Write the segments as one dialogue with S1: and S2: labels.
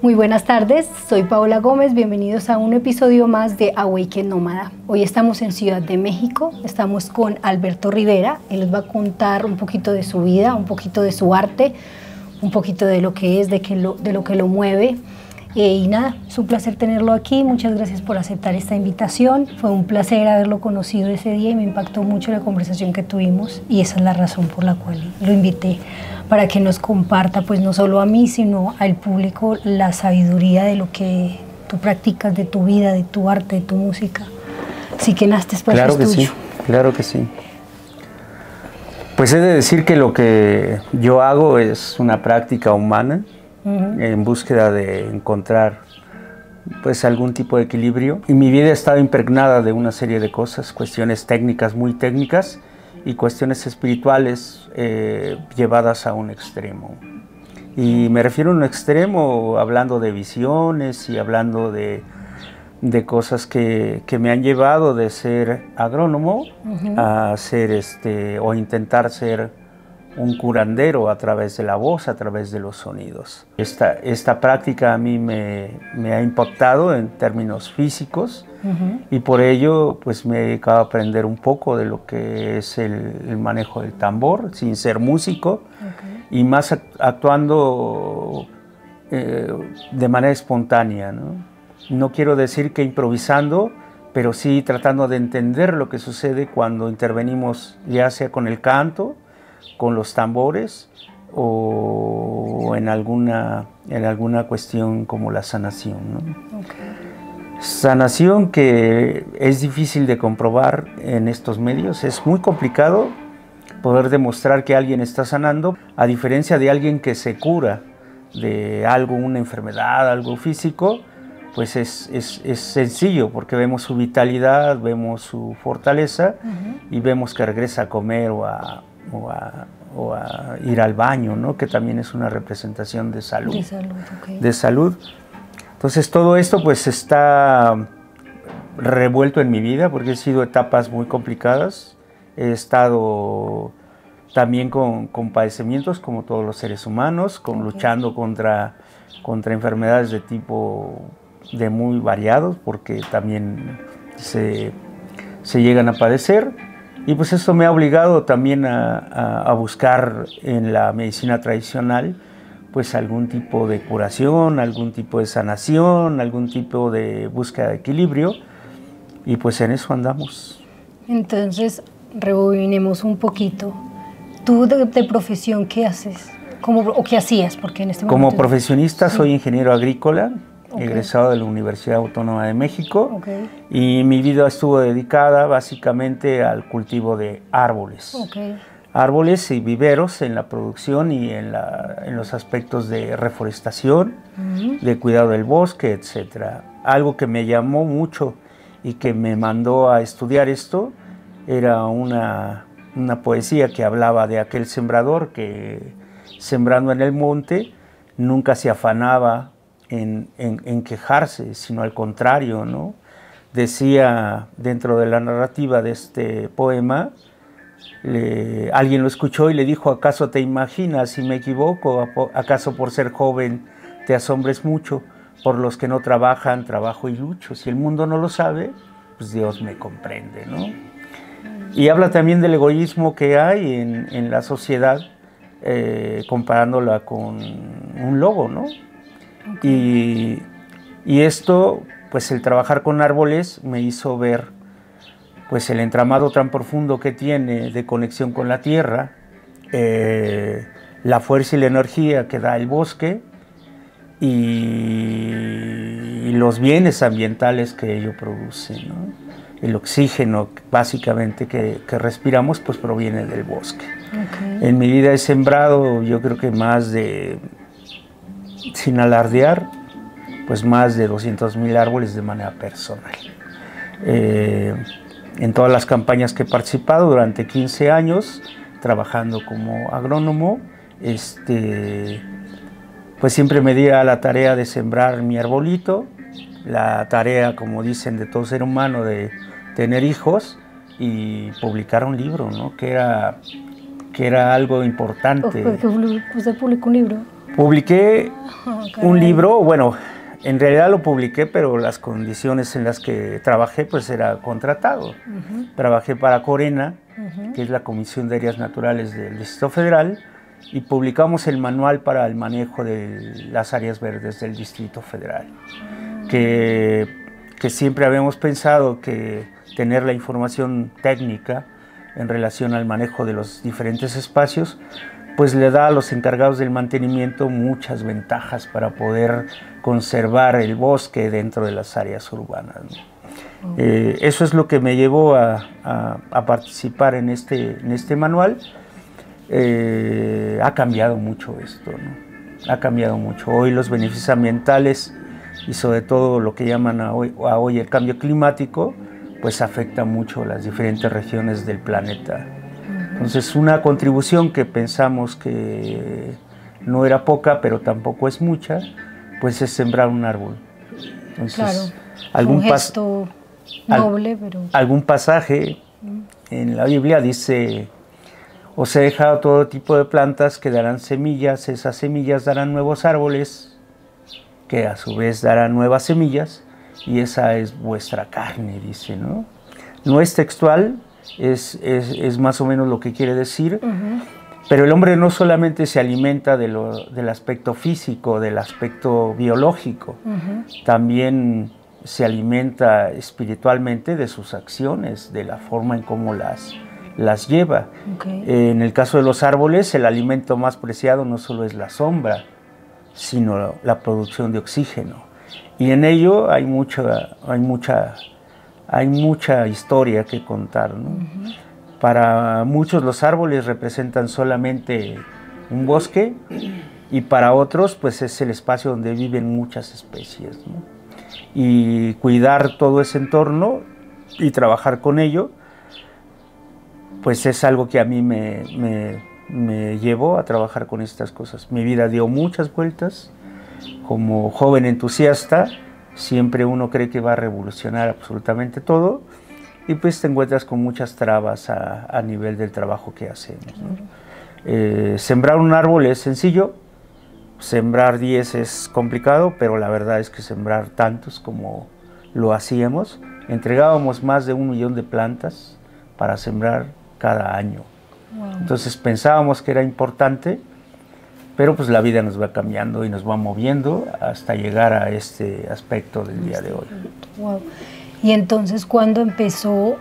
S1: Muy buenas tardes, soy Paola Gómez, bienvenidos a un episodio más de Awaken Nómada. Hoy estamos en Ciudad de México, estamos con Alberto Rivera, él nos va a contar un poquito de su vida, un poquito de su arte, un poquito de lo que es, de lo que lo mueve. Y nada, es un placer tenerlo aquí, muchas gracias por aceptar esta invitación, fue un placer haberlo conocido ese día y me impactó mucho la conversación que tuvimos y esa es la razón por la cual lo invité, para que nos comparta pues no solo a mí sino al público la sabiduría de lo que tú practicas, de tu vida, de tu arte, de tu música. Así que este espacio es tuyo.
S2: Claro que sí. Pues he de decir que lo que yo hago es una práctica humana, en búsqueda de encontrar pues algún tipo de equilibrio, y mi vida ha estado impregnada de una serie de cosas, cuestiones técnicas, muy técnicas, y cuestiones espirituales llevadas a un extremo. Y me refiero a un extremo hablando de visiones y hablando de cosas que me han llevado de ser agrónomo a ser o intentar ser un curandero a través de la voz, a través de los sonidos. Esta práctica a mí me ha impactado en términos físicos y por ello pues me he dedicado a aprender un poco de lo que es el manejo del tambor, sin ser músico, y más actuando de manera espontánea, ¿no? No quiero decir que improvisando, pero sí tratando de entender lo que sucede cuando intervenimos, ya sea con el canto, con los tambores o en alguna cuestión como la sanación, ¿no? Sanación que es difícil de comprobar en estos medios, es muy complicado poder demostrar que alguien está sanando, a diferencia de alguien que se cura de algo, una enfermedad, algo físico, pues es sencillo porque vemos su vitalidad, vemos su fortaleza y vemos que regresa a comer o a ir al baño, ¿no? Que también es una representación de salud. De salud. Entonces todo esto pues está revuelto en mi vida porque he sido etapas muy complicadas. He estado también con padecimientos como todos los seres humanos, luchando contra enfermedades de tipo muy variados, porque también se llegan a padecer. Y pues eso me ha obligado también a buscar en la medicina tradicional pues algún tipo de curación, algún tipo de sanación, algún tipo de búsqueda de equilibrio, y pues en eso andamos.
S1: Entonces, rebobinemos un poquito. ¿Tú de profesión qué haces? ¿O qué hacías? Porque en este momento...
S2: Como profesionista soy ingeniero agrícola, egresado de la Universidad Autónoma de México, y mi vida estuvo dedicada básicamente al cultivo de árboles. Árboles y viveros en la producción y en los aspectos de reforestación, de cuidado del bosque, etc. Algo que me llamó mucho y que me mandó a estudiar esto era una poesía que hablaba de aquel sembrador que, sembrando en el monte, nunca se afanaba en quejarse, sino al contrario, ¿no? Decía dentro de la narrativa de este poema, alguien lo escuchó y le dijo: ¿acaso te imaginas si me equivoco? ¿Acaso por ser joven te asombres mucho? Por los que no trabajan, trabajo y lucho. Si el mundo no lo sabe, pues Dios me comprende, ¿no? Y habla también del egoísmo que hay en la sociedad, comparándola con un lobo, ¿no? Y esto, pues el trabajar con árboles me hizo ver pues el entramado tan profundo que tiene de conexión con la tierra, la fuerza y la energía que da el bosque y los bienes ambientales que ello produce, ¿no? El oxígeno básicamente que respiramos pues proviene del bosque. En mi vida he sembrado, yo creo que sin alardear, pues más de 200,000 árboles de manera personal. En todas las campañas que he participado durante 15 años, trabajando como agrónomo, pues siempre me di a la tarea de sembrar mi arbolito, la tarea, como dicen, de todo ser humano, de tener hijos y publicar un libro, ¿no? Que era algo importante.
S1: ¿Usted publicó un libro?
S2: Publiqué un libro, bueno, en realidad lo publiqué, pero las condiciones en las que trabajé, pues era contratado. Trabajé para Corena, que es la Comisión de Áreas Naturales del Distrito Federal, y publicamos el manual para el manejo de las áreas verdes del Distrito Federal, que siempre habíamos pensado que tener la información técnica en relación al manejo de los diferentes espacios, pues le da a los encargados del mantenimiento muchas ventajas para poder conservar el bosque dentro de las áreas urbanas, ¿no? Eso es lo que me llevó a participar en este manual. Ha cambiado mucho esto, ¿no? Ha cambiado mucho. Hoy los beneficios ambientales y sobre todo lo que llaman hoy el cambio climático, pues afecta mucho las diferentes regiones del planeta. Entonces, una contribución que pensamos que no era poca, pero tampoco es mucha, pues es sembrar un árbol. Entonces,
S1: claro, un gesto noble, pero...
S2: Algún pasaje en la Biblia dice: os he dejado todo tipo de plantas que darán semillas, esas semillas darán nuevos árboles, que a su vez darán nuevas semillas, y esa es vuestra carne, dice, ¿no? No es textual, es más o menos lo que quiere decir, pero el hombre no solamente se alimenta del aspecto físico, del aspecto biológico, también se alimenta espiritualmente de sus acciones, de la forma en cómo las lleva. En el caso de los árboles, el alimento más preciado no solo es la sombra, sino la producción de oxígeno. Y en ello hay mucha historia que contar, ¿no? Para muchos los árboles representan solamente un bosque, y para otros pues es el espacio donde viven muchas especies, ¿no? Y cuidar todo ese entorno y trabajar con ello, pues es algo que a mí me llevó a trabajar con estas cosas. Mi vida dio muchas vueltas. Como joven entusiasta, siempre uno cree que va a revolucionar absolutamente todo, y pues te encuentras con muchas trabas a nivel del trabajo que hacemos, ¿no? Sembrar un árbol es sencillo, sembrar 10 es complicado, pero la verdad es que sembrar tantos como lo hacíamos, entregábamos más de 1 millón de plantas para sembrar cada año. Entonces pensábamos que era importante, pero pues la vida nos va cambiando y nos va moviendo hasta llegar a este aspecto del día de hoy.
S1: Wow. Y entonces, ¿cuándo empezó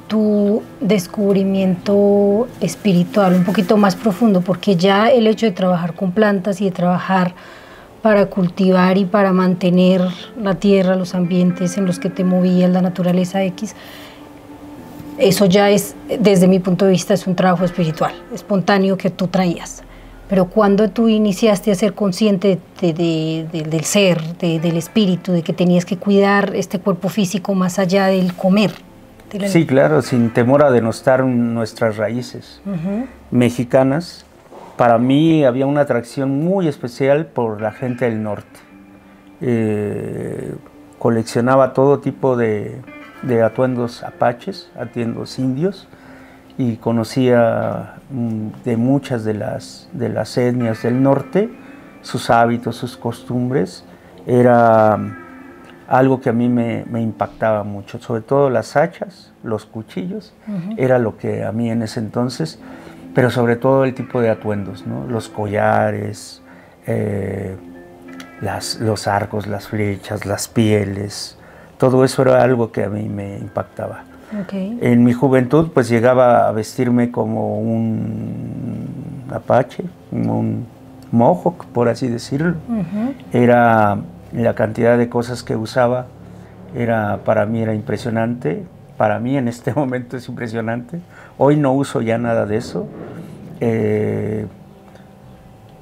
S1: tu descubrimiento espiritual un poquito más profundo? Porque ya el hecho de trabajar con plantas y de trabajar para cultivar y para mantener la tierra, los ambientes en los que te movías, la naturaleza X, eso ya es, desde mi punto de vista, es un trabajo espiritual, espontáneo que tú traías. Pero cuando tú iniciaste a ser consciente del ser, del espíritu, de que tenías que cuidar este cuerpo físico más allá del comer.
S2: Sí, claro, sin temor a denostar nuestras raíces mexicanas. Para mí había una atracción muy especial por la gente del norte. Coleccionaba todo tipo de atuendos apaches, atuendos indios, y conocía de muchas de las etnias del norte, sus hábitos, sus costumbres. Era algo que a mí me impactaba mucho, sobre todo las hachas, los cuchillos, era lo que a mí en ese entonces, pero sobre todo el tipo de atuendos, ¿no? Los collares, los arcos, las flechas, las pieles, todo eso era algo que a mí me impactaba. En mi juventud pues llegaba a vestirme como un apache, como un mohawk, por así decirlo. Era la cantidad de cosas que usaba, para mí era impresionante. Para mí en este momento es impresionante. Hoy no uso ya nada de eso.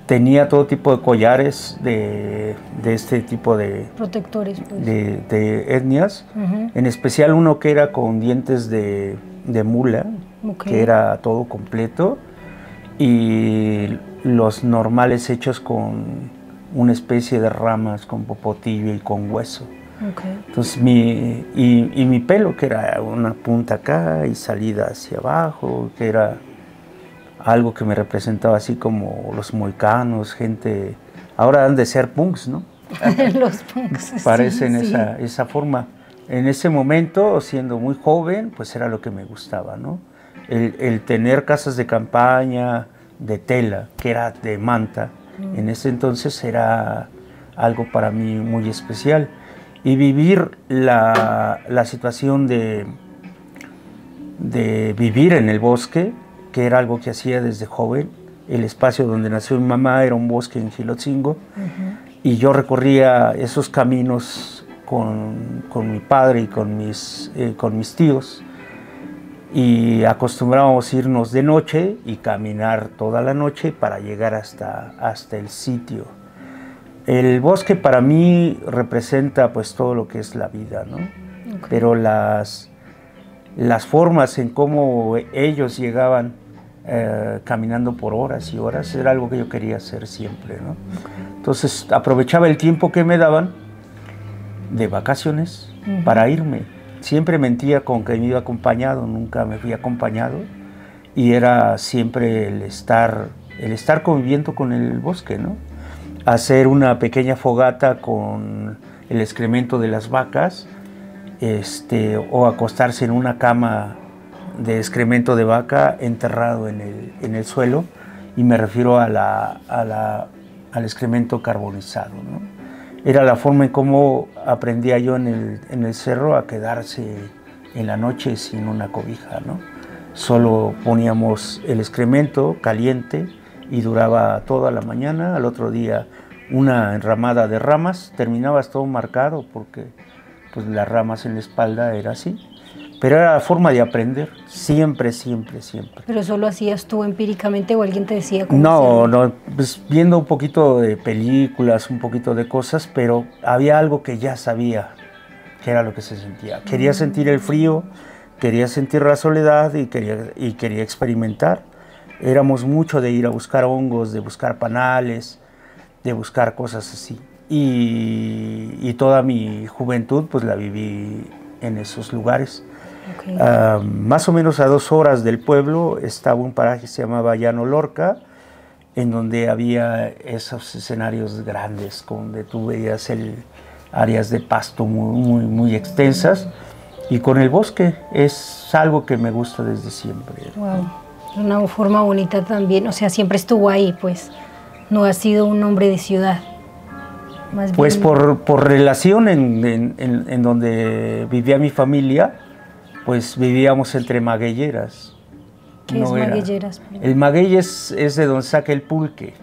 S2: Tenía todo tipo de collares de este tipo de
S1: protectores, pues,
S2: de etnias, en especial uno que era con dientes de mula, que era todo completo, y los normales hechos con una especie de ramas, con popotillo y con hueso. Entonces mi pelo, que era una punta acá y salida hacia abajo, que era algo que me representaba así como los mohicanos, gente, ahora han de ser punks, ¿no?
S1: Los punks,
S2: parecen
S1: sí,
S2: esa forma. En ese momento, siendo muy joven, pues era lo que me gustaba, ¿no? El tener casas de campaña, de tela, que era de manta, en ese entonces era algo para mí muy especial. Y vivir la situación de vivir en el bosque, que era algo que hacía desde joven. El espacio donde nació mi mamá era un bosque en Gilotzingo, y yo recorría esos caminos con mi padre y con mis tíos, y acostumbrábamos irnos de noche y caminar toda la noche para llegar hasta el sitio. El bosque para mí representa pues todo lo que es la vida, ¿no? Okay. Pero las formas en cómo ellos llegaban caminando por horas y horas era algo que yo quería hacer siempre, ¿no? Entonces aprovechaba el tiempo que me daban de vacaciones para irme. Siempre mentía con que me iba acompañado, nunca me fui acompañado, y era siempre el estar conviviendo con el bosque, ¿no? Hacer una pequeña fogata con el excremento de las vacas, o acostarse en una cama de excremento de vaca enterrado en el suelo, y me refiero al excremento carbonizado, ¿no? Era la forma en cómo aprendía yo en el cerro a quedarse en la noche sin una cobija, ¿no? Solo poníamos el excremento caliente y duraba toda la mañana. Al otro día una enramada de ramas, terminabas todo marcado porque pues, las ramas en la espalda era así. Pero era la forma de aprender, siempre, siempre, siempre.
S1: ¿Pero eso lo hacías tú empíricamente o alguien te decía cómo
S2: hacerlo? No, pues viendo un poquito de películas, un poquito de cosas, pero había algo que ya sabía, que era lo que se sentía. Quería sentir el frío, quería sentir la soledad y quería experimentar. Éramos mucho de ir a buscar hongos, de buscar panales, de buscar cosas así. Y toda mi juventud pues la viví en esos lugares. Okay. Más o menos a 2 horas del pueblo estaba un paraje que se llamaba Llano Lorca, en donde había esos escenarios grandes, donde tú veías áreas de pasto muy, muy extensas, y con el bosque. Es algo que me gusta desde siempre.
S1: Wow, una forma bonita también, o sea, siempre estuvo ahí, pues, no ha sido un hombre de ciudad. Más
S2: pues
S1: bien...
S2: por relación en donde vivía mi familia, pues vivíamos entre magueyeras.
S1: ¿Qué es magueyeras?
S2: El maguey es de donde saca el pulque.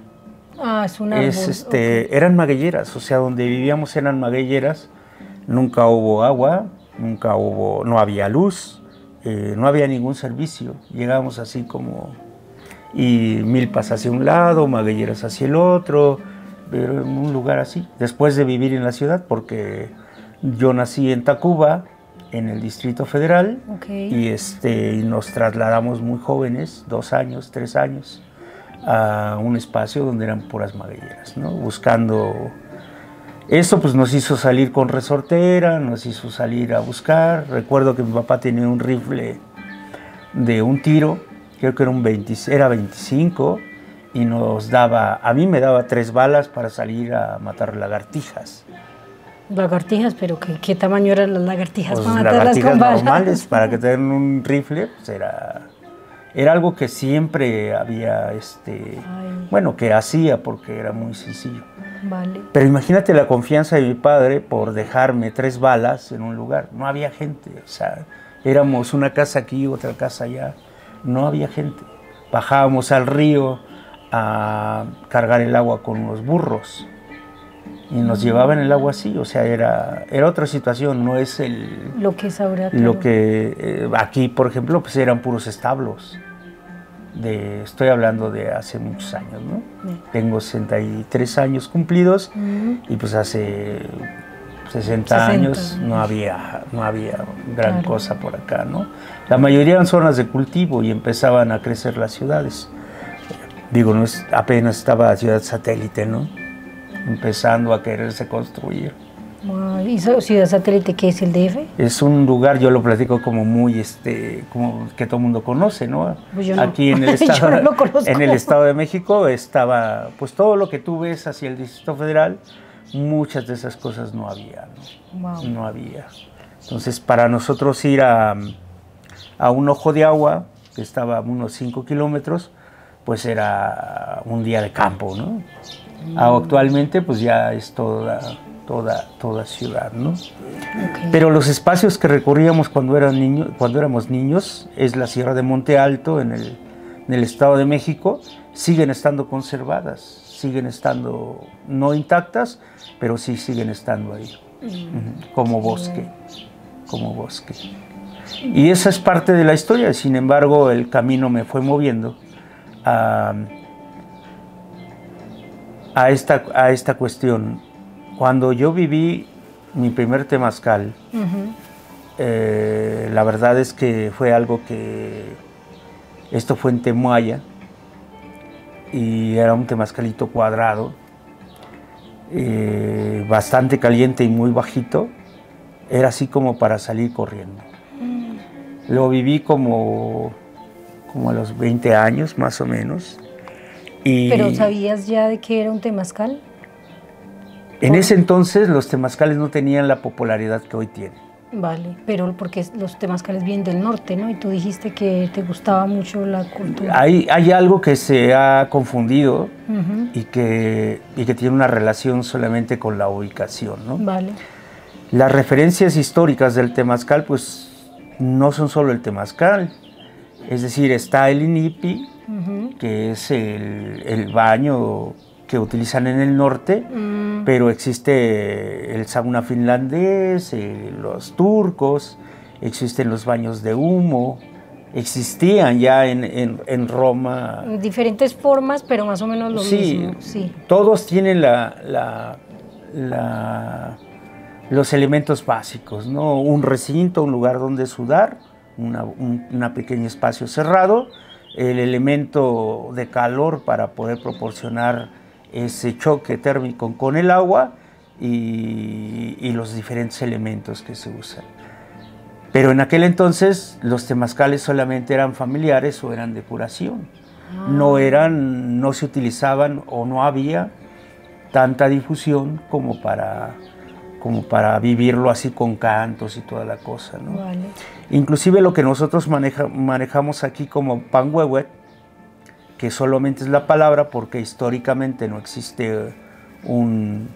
S1: Ah, es un árbol.
S2: Okay. Eran magueyeras, o sea, donde vivíamos eran magueyeras. Nunca hubo agua, no había luz, no había ningún servicio. Llegábamos así como, y milpas hacia un lado, magueyeras hacia el otro, pero en un lugar así. Después de vivir en la ciudad, porque yo nací en Tacuba, en el Distrito Federal, okay. Y nos trasladamos muy jóvenes, 2 años, 3 años, a un espacio donde eran puras magueyeras, ¿no? Buscando. Esto pues nos hizo salir con resortera, nos hizo salir a buscar. Recuerdo que mi papá tenía un rifle de un tiro, creo que era 25, y a mí me daba 3 balas para salir a matar lagartijas.
S1: Lagartijas, pero ¿qué tamaño eran las lagartijas?
S2: Pues para matarlas con balas. Normales, para que tengan un rifle, pues era algo que siempre había, bueno, que hacía porque era muy sencillo.
S1: Vale.
S2: Pero imagínate la confianza de mi padre por dejarme 3 balas en un lugar. No había gente, o sea, éramos una casa aquí, otra casa allá, no había gente. Bajábamos al río a cargar el agua con unos burros. Y nos llevaban el agua así, o sea, era otra situación, no es
S1: lo que es ahora.
S2: Lo que aquí, por ejemplo, pues eran puros establos. Estoy hablando de hace muchos años, ¿no? Sí. Tengo 63 años cumplidos, y pues hace 60 años no había gran cosa por acá, ¿no? La mayoría eran zonas de cultivo y empezaban a crecer las ciudades. Digo, apenas estaba la ciudad satélite, ¿no? Empezando a quererse construir.
S1: Wow, ¿Y Ciudad Satélite qué es, el DF?
S2: Es un lugar, yo lo platico como muy, como que todo el mundo conoce, ¿no?
S1: Pues yo no.
S2: Aquí en el estado,
S1: Yo no lo conozco.
S2: en el Estado de México estaba, pues todo lo que tú ves hacia el Distrito Federal, muchas de esas cosas no había, ¿no?
S1: Wow.
S2: No había. Entonces, para nosotros ir a un ojo de agua, que estaba a unos 5 kilómetros, pues era un día de campo, ¿no? Actualmente, pues ya es toda ciudad, ¿no?
S1: Okay.
S2: Pero los espacios que recorríamos cuando éramos niños, es la Sierra de Monte Alto en el Estado de México, siguen estando conservadas, siguen estando no intactas, pero sí siguen estando ahí, como bosque. Y esa es parte de la historia. Sin embargo, el camino me fue moviendo a esta cuestión. Cuando yo viví mi primer temazcal, la verdad es que fue algo esto fue en Temuaya, y era un temazcalito cuadrado, bastante caliente y muy bajito. Era así como para salir corriendo. Lo viví como a los 20 años, más o menos.
S1: ¿Pero sabías ya de qué era un temazcal?
S2: En ese entonces los temazcales no tenían la popularidad que hoy tienen.
S1: Vale, pero porque los temazcales vienen del norte, ¿no? Y tú dijiste que te gustaba mucho la cultura.
S2: Hay algo que se ha confundido y que tiene una relación solamente con la ubicación, ¿no?
S1: Vale.
S2: Las referencias históricas del temazcal, pues, no son solo el temazcal. Es decir, está el inipi, que es el baño que utilizan en el norte, pero existe el sauna finlandés, los turcos, existen los baños de humo, existían ya en Roma.
S1: Diferentes formas, pero más o menos lo mismo. Sí,
S2: todos tienen los elementos básicos, ¿no? Un recinto, un lugar donde sudar, un pequeño espacio cerrado, el elemento de calor para poder proporcionar ese choque térmico con el agua y los diferentes elementos que se usan. Pero en aquel entonces los temazcales solamente eran familiares o eran de curación. No se utilizaban o no había tanta difusión como para vivirlo así con cantos y toda la cosa, ¿no?
S1: Vale.
S2: Inclusive lo que nosotros manejamos aquí como panhuehuet, que solamente es la palabra porque históricamente no existe un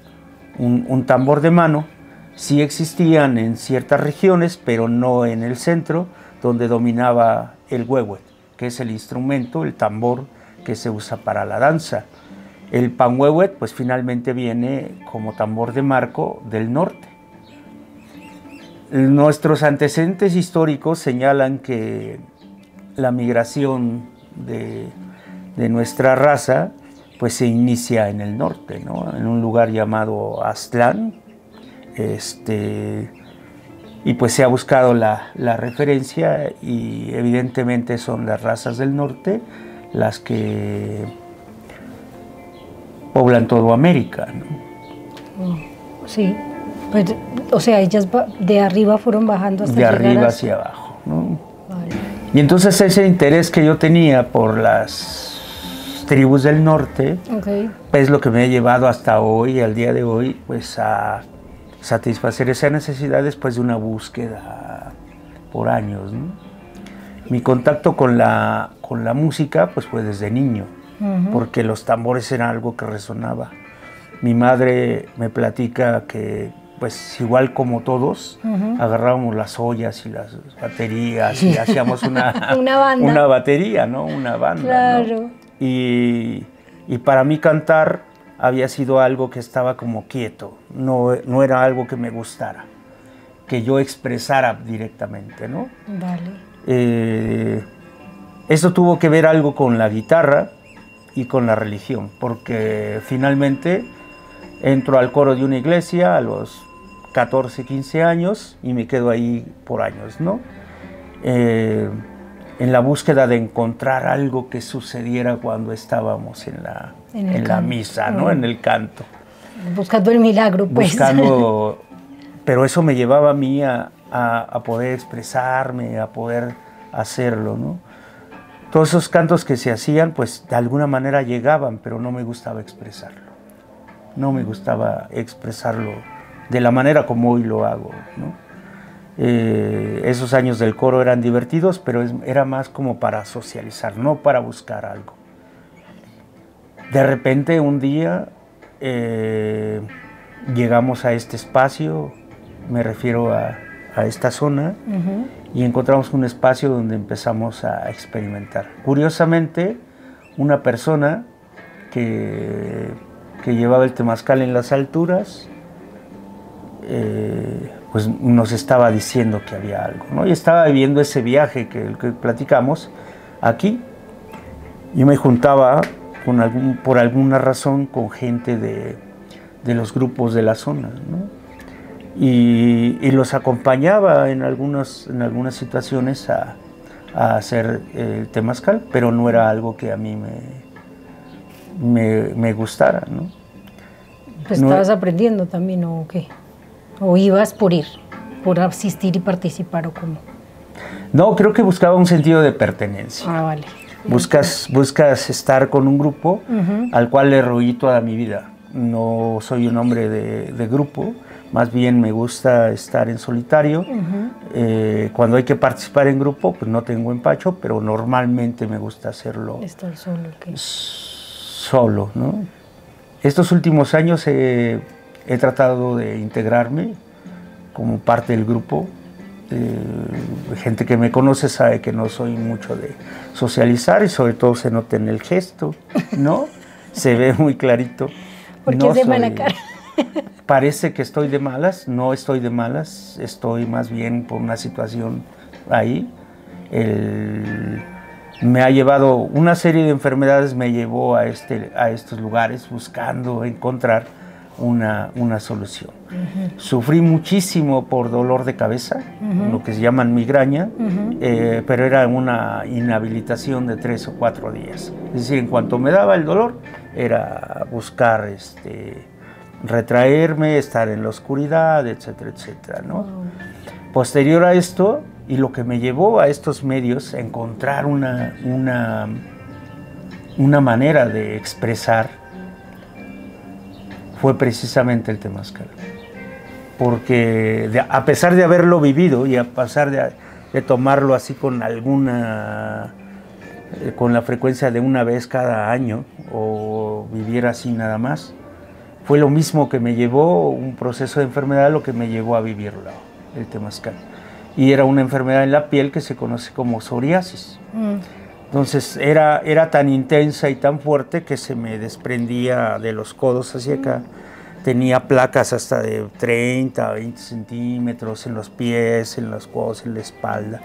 S2: tambor de mano. Sí existían en ciertas regiones, pero no en el centro, donde dominaba el huehuet, que es el instrumento, el tambor que se usa para la danza. El panhuehuet, pues finalmente viene como tambor de marco del norte. Nuestros antecedentes históricos señalan que la migración de nuestra raza pues se inicia en el norte, ¿no? En un lugar llamado Aztlán, y pues se ha buscado la referencia y evidentemente son las razas del norte las que poblan toda América, ¿no?
S1: Sí, pues, o sea, ellas de arriba fueron bajando hasta
S2: llegar
S1: de arriba
S2: hacia abajo, ¿no?
S1: Vale.
S2: Y entonces ese interés que yo tenía por las tribus del norte, es lo que me ha llevado hasta hoy, al día de hoy, pues a satisfacer esa necesidad después de una búsqueda por años, ¿no? Mi contacto con la música pues fue desde niño, porque los tambores eran algo que resonaba. Mi madre me platica que pues igual como todos, agarrábamos las ollas y las baterías y hacíamos una batería, ¿no? Una banda,
S1: claro.
S2: ¿no? Y para mí cantar había sido algo que estaba como quieto, no era algo que me gustara, que yo expresara directamente, ¿no?
S1: Vale.
S2: Eso tuvo que ver algo con la guitarra y con la religión, porque finalmente entro al coro de una iglesia a los 14, 15 años y me quedo ahí por años, ¿no? En la búsqueda de encontrar algo que sucediera cuando estábamos en la misa, ¿no? En el canto.
S1: Buscando el milagro, pues.
S2: Buscando pero eso me llevaba a mí a poder expresarme, a poder hacerlo, ¿no? Todos esos cantos que se hacían, pues de alguna manera llegaban, pero no me gustaba expresarlo. No me gustaba expresarlo de la manera como hoy lo hago, ¿no? Esos años del coro eran divertidos, pero era más como para socializar, no para buscar algo. De repente un día llegamos a este espacio, me refiero a esta zona, y encontramos un espacio donde empezamos a experimentar. Curiosamente, una persona que llevaba el temazcal en las alturas, pues nos estaba diciendo que había algo, ¿no? Y estaba viviendo ese viaje que platicamos aquí. Yo me juntaba por alguna razón con gente de los grupos de la zona, ¿no? Y los acompañaba en algunas situaciones a hacer el temazcal, pero no era algo que a mí me gustara, ¿no?
S1: Pues estabas aprendiendo también, ¿o qué? ¿O ibas por ir, por asistir y participar, o cómo?
S2: No, creo que buscaba un sentido de pertenencia.
S1: Ah, vale.
S2: Buscas estar con un grupo al cual le roí toda mi vida. No soy un hombre de grupo, más bien me gusta estar en solitario. Cuando hay que participar en grupo, pues no tengo empacho, pero normalmente me gusta hacerlo
S1: estar solo, ¿qué?
S2: Solo, ¿no? Estos últimos años he tratado de integrarme como parte del grupo. Gente que me conoce sabe que no soy mucho de socializar, y sobre todo se nota en el gesto, ¿no? Se ve muy clarito.
S1: ¿Por qué es de mala cara?
S2: Parece que estoy de malas, no estoy de malas, estoy más bien por una situación ahí. Me ha llevado, una serie de enfermedades me llevó a estos lugares buscando encontrar una solución. Sufrí muchísimo por dolor de cabeza, lo que se llaman migraña, pero era una inhabilitación de 3 o 4 días. Es decir, en cuanto me daba el dolor, era buscar retraerme, estar en la oscuridad, etcétera, etcétera, ¿no? Posterior a esto, y lo que me llevó a estos medios, a encontrar una manera de expresar, fue precisamente el temazcal. Porque a pesar de haberlo vivido y a pesar de tomarlo así con la frecuencia de una vez cada año, o vivir así nada más, fue lo mismo que me llevó, un proceso de enfermedad, lo que me llevó a vivirlo, el temazcal. Y era una enfermedad en la piel que se conoce como psoriasis. Entonces era tan intensa y tan fuerte que se me desprendía de los codos hacia acá. Tenía placas hasta de 30 a 20 centímetros en los pies, en los codos, en la espalda.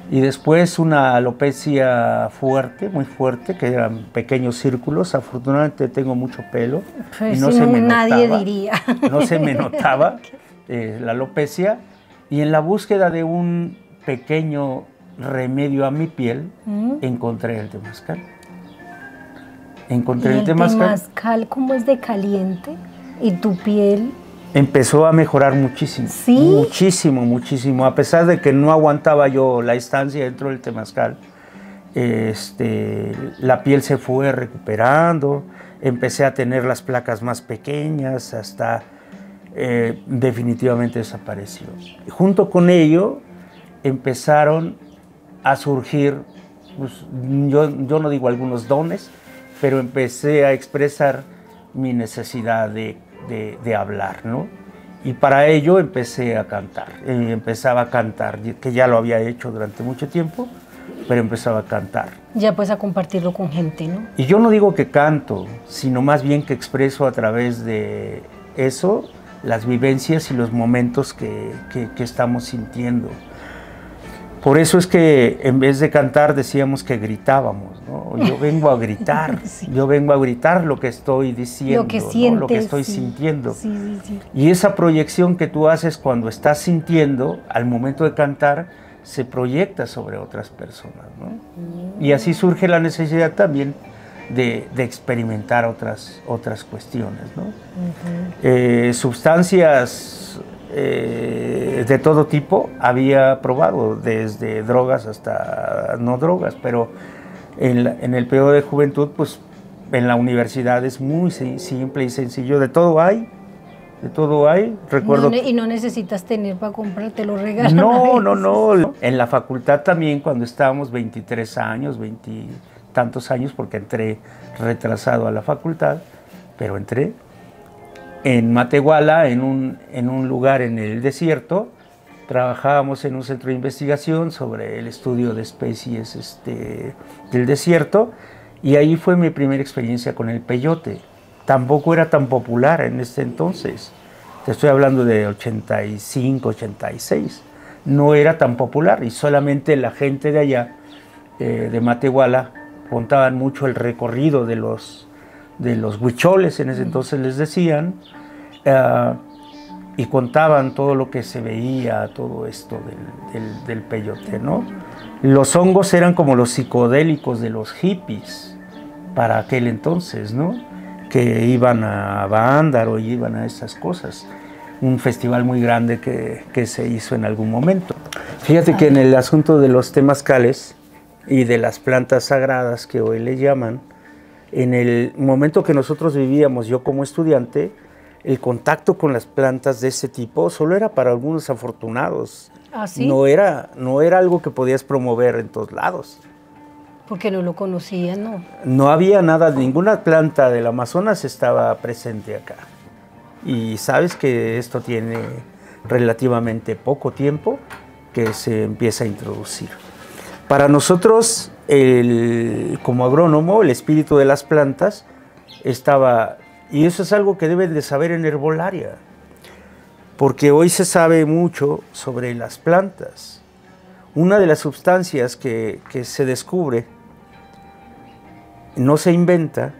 S2: Y después una alopecia fuerte, muy fuerte, que eran pequeños círculos. Afortunadamente tengo mucho pelo.
S1: Pues
S2: y no
S1: si
S2: se
S1: no,
S2: me
S1: nadie
S2: notaba,
S1: diría.
S2: No se me notaba la alopecia. Y en la búsqueda de un pequeño remedio a mi piel, encontré el temazcal.
S1: Encontré el temazcal, ¿cómo es de caliente? ¿Y tu piel?
S2: Empezó a mejorar muchísimo.
S1: ¿Sí?
S2: Muchísimo, muchísimo. A pesar de que no aguantaba yo la estancia dentro del temazcal, la piel se fue recuperando, empecé a tener las placas más pequeñas, hasta definitivamente desapareció. Junto con ello empezaron a surgir, pues, yo no digo algunos dones, pero empecé a expresar mi necesidad de hablar, ¿no? Y para ello empecé a cantar. Empezaba a cantar, que ya lo había hecho durante mucho tiempo, pero empezaba a cantar.
S1: Ya pues a compartirlo con gente, ¿no?
S2: Y yo no digo que canto, sino más bien que expreso a través de eso las vivencias y los momentos que estamos sintiendo. Por eso es que en vez de cantar decíamos que gritábamos, ¿no? Yo vengo a gritar, sí. Yo vengo a gritar lo que estoy diciendo,
S1: lo que sientes,
S2: ¿no? Lo que estoy
S1: sí.
S2: sintiendo.
S1: Sí, sí, sí.
S2: Y esa proyección que tú haces cuando estás sintiendo, al momento de cantar, se proyecta sobre otras personas, ¿no? Y así surge la necesidad también de experimentar otras cuestiones, ¿no? Sustancias de todo tipo había probado, desde drogas hasta no drogas, pero en el periodo de juventud, pues en la universidad es muy simple y sencillo, de todo hay. De todo hay, recuerdo.
S1: Y no necesitas tener para comprar, te lo regalan.
S2: No. En la facultad también, cuando estábamos 23 años, 20 tantos años, porque entré retrasado a la facultad, pero entré en Matehuala, en un lugar en el desierto. Trabajábamos en un centro de investigación sobre el estudio de especies del desierto, y ahí fue mi primera experiencia con el peyote. Tampoco era tan popular en ese entonces. Te estoy hablando de 85, 86. No era tan popular y solamente la gente de allá, de Matehuala, contaban mucho el recorrido de los huicholes, en ese entonces les decían, y contaban todo lo que se veía, todo esto del peyote, ¿no? Los hongos eran como los psicodélicos de los hippies para aquel entonces, ¿no? Que iban a Bándaro y iban a esas cosas. Un festival muy grande que se hizo en algún momento. Fíjate que en el asunto de los temazcales y de las plantas sagradas que hoy le llaman, en el momento que nosotros vivíamos, yo como estudiante, el contacto con las plantas de ese tipo solo era para algunos afortunados.
S1: ¿Ah, sí?
S2: No era algo que podías promover en todos lados.
S1: Porque no lo conocían, ¿no?
S2: No había nada, ninguna planta del Amazonas estaba presente acá. Y sabes que esto tiene relativamente poco tiempo que se empieza a introducir. Para nosotros, como agrónomo, el espíritu de las plantas estaba, y eso es algo que deben de saber en herbolaria, porque hoy se sabe mucho sobre las plantas. Una de las sustancias que se descubre, no se inventa,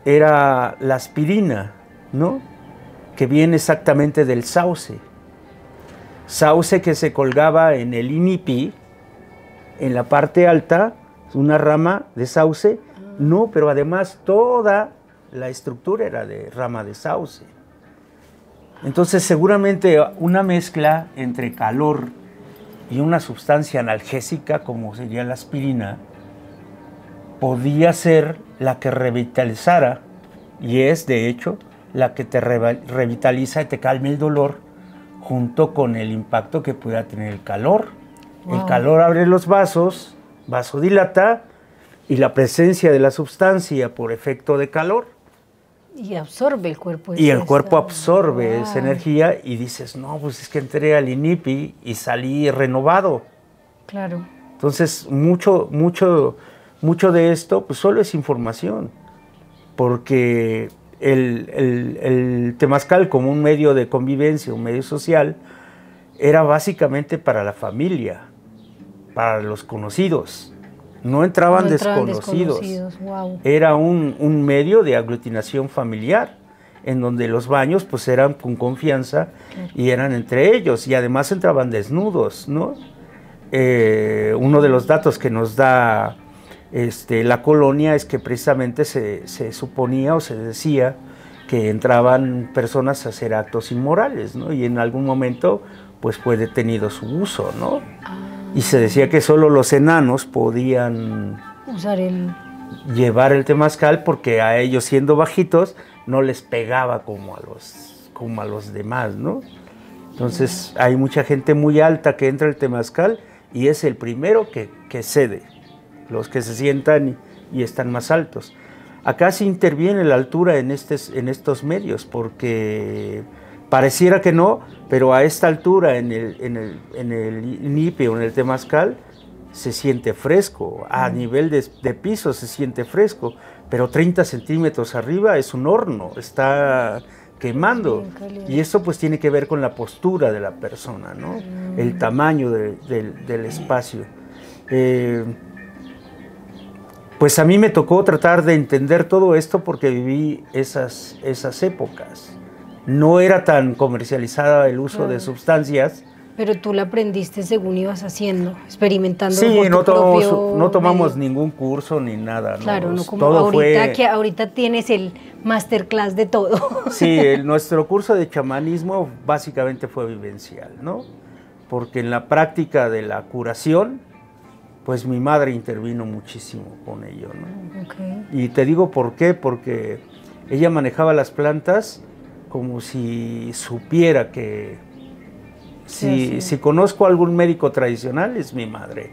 S2: era la aspirina, ¿no? Que viene exactamente del sauce. Sauce que se colgaba en el inipi, en la parte alta, una rama de sauce, no, pero además toda la estructura era de rama de sauce. Entonces seguramente una mezcla entre calor y una sustancia analgésica como sería la aspirina podía ser la que revitalizara, y es de hecho la que te revitaliza y te calma el dolor, junto con el impacto que pueda tener el calor. Wow. El calor abre los vasos, vasodilata, y la presencia de la sustancia por efecto de calor.
S1: Y absorbe el cuerpo.
S2: Y el cuerpo absorbe esa energía y dices, no, pues es que entré al INIPI y salí renovado.
S1: Claro.
S2: Entonces, mucho de esto pues solo es información, porque el temazcal como un medio de convivencia, un medio social, era básicamente para la familia, para los conocidos. No entraban desconocidos. Wow. Era un medio de aglutinación familiar, en donde los baños pues eran con confianza, claro, y eran entre ellos, y además entraban desnudos, ¿no? Uno de los datos que nos da la colonia es que precisamente se suponía o se decía que entraban personas a hacer actos inmorales, ¿no? Y en algún momento pues fue detenido su uso, ¿no? Y se decía que solo los enanos podían llevar el temazcal, porque a ellos, siendo bajitos, no les pegaba como a los demás, ¿no? Entonces hay mucha gente muy alta que entra al temazcal y es el primero que cede, los que se sientan y están más altos. Acá se interviene la altura en estos medios, porque pareciera que no, pero a esta altura en el INIPI o en el temazcal se siente fresco, a nivel de piso se siente fresco, pero 30 centímetros arriba es un horno, está quemando, y eso pues tiene que ver con la postura de la persona, ¿no? El tamaño del espacio. Pues a mí me tocó tratar de entender todo esto porque viví esas épocas. No era tan comercializada el uso de sustancias
S1: Pero tú la aprendiste según ibas haciendo, experimentando.
S2: Sí,
S1: por tu propio
S2: no tomamos
S1: medio.
S2: ningún curso ni nada.
S1: Claro,
S2: ¿no?
S1: no como
S2: Todo
S1: ahorita,
S2: fue...
S1: que ahorita tienes el masterclass de todo.
S2: Sí, nuestro curso de chamanismo básicamente fue vivencial, ¿no? Porque en la práctica de la curación, pues mi madre intervino muchísimo con ello, ¿no?
S1: Okay.
S2: Y te digo por qué, porque ella manejaba las plantas como si supiera que si conozco a algún médico tradicional es mi madre,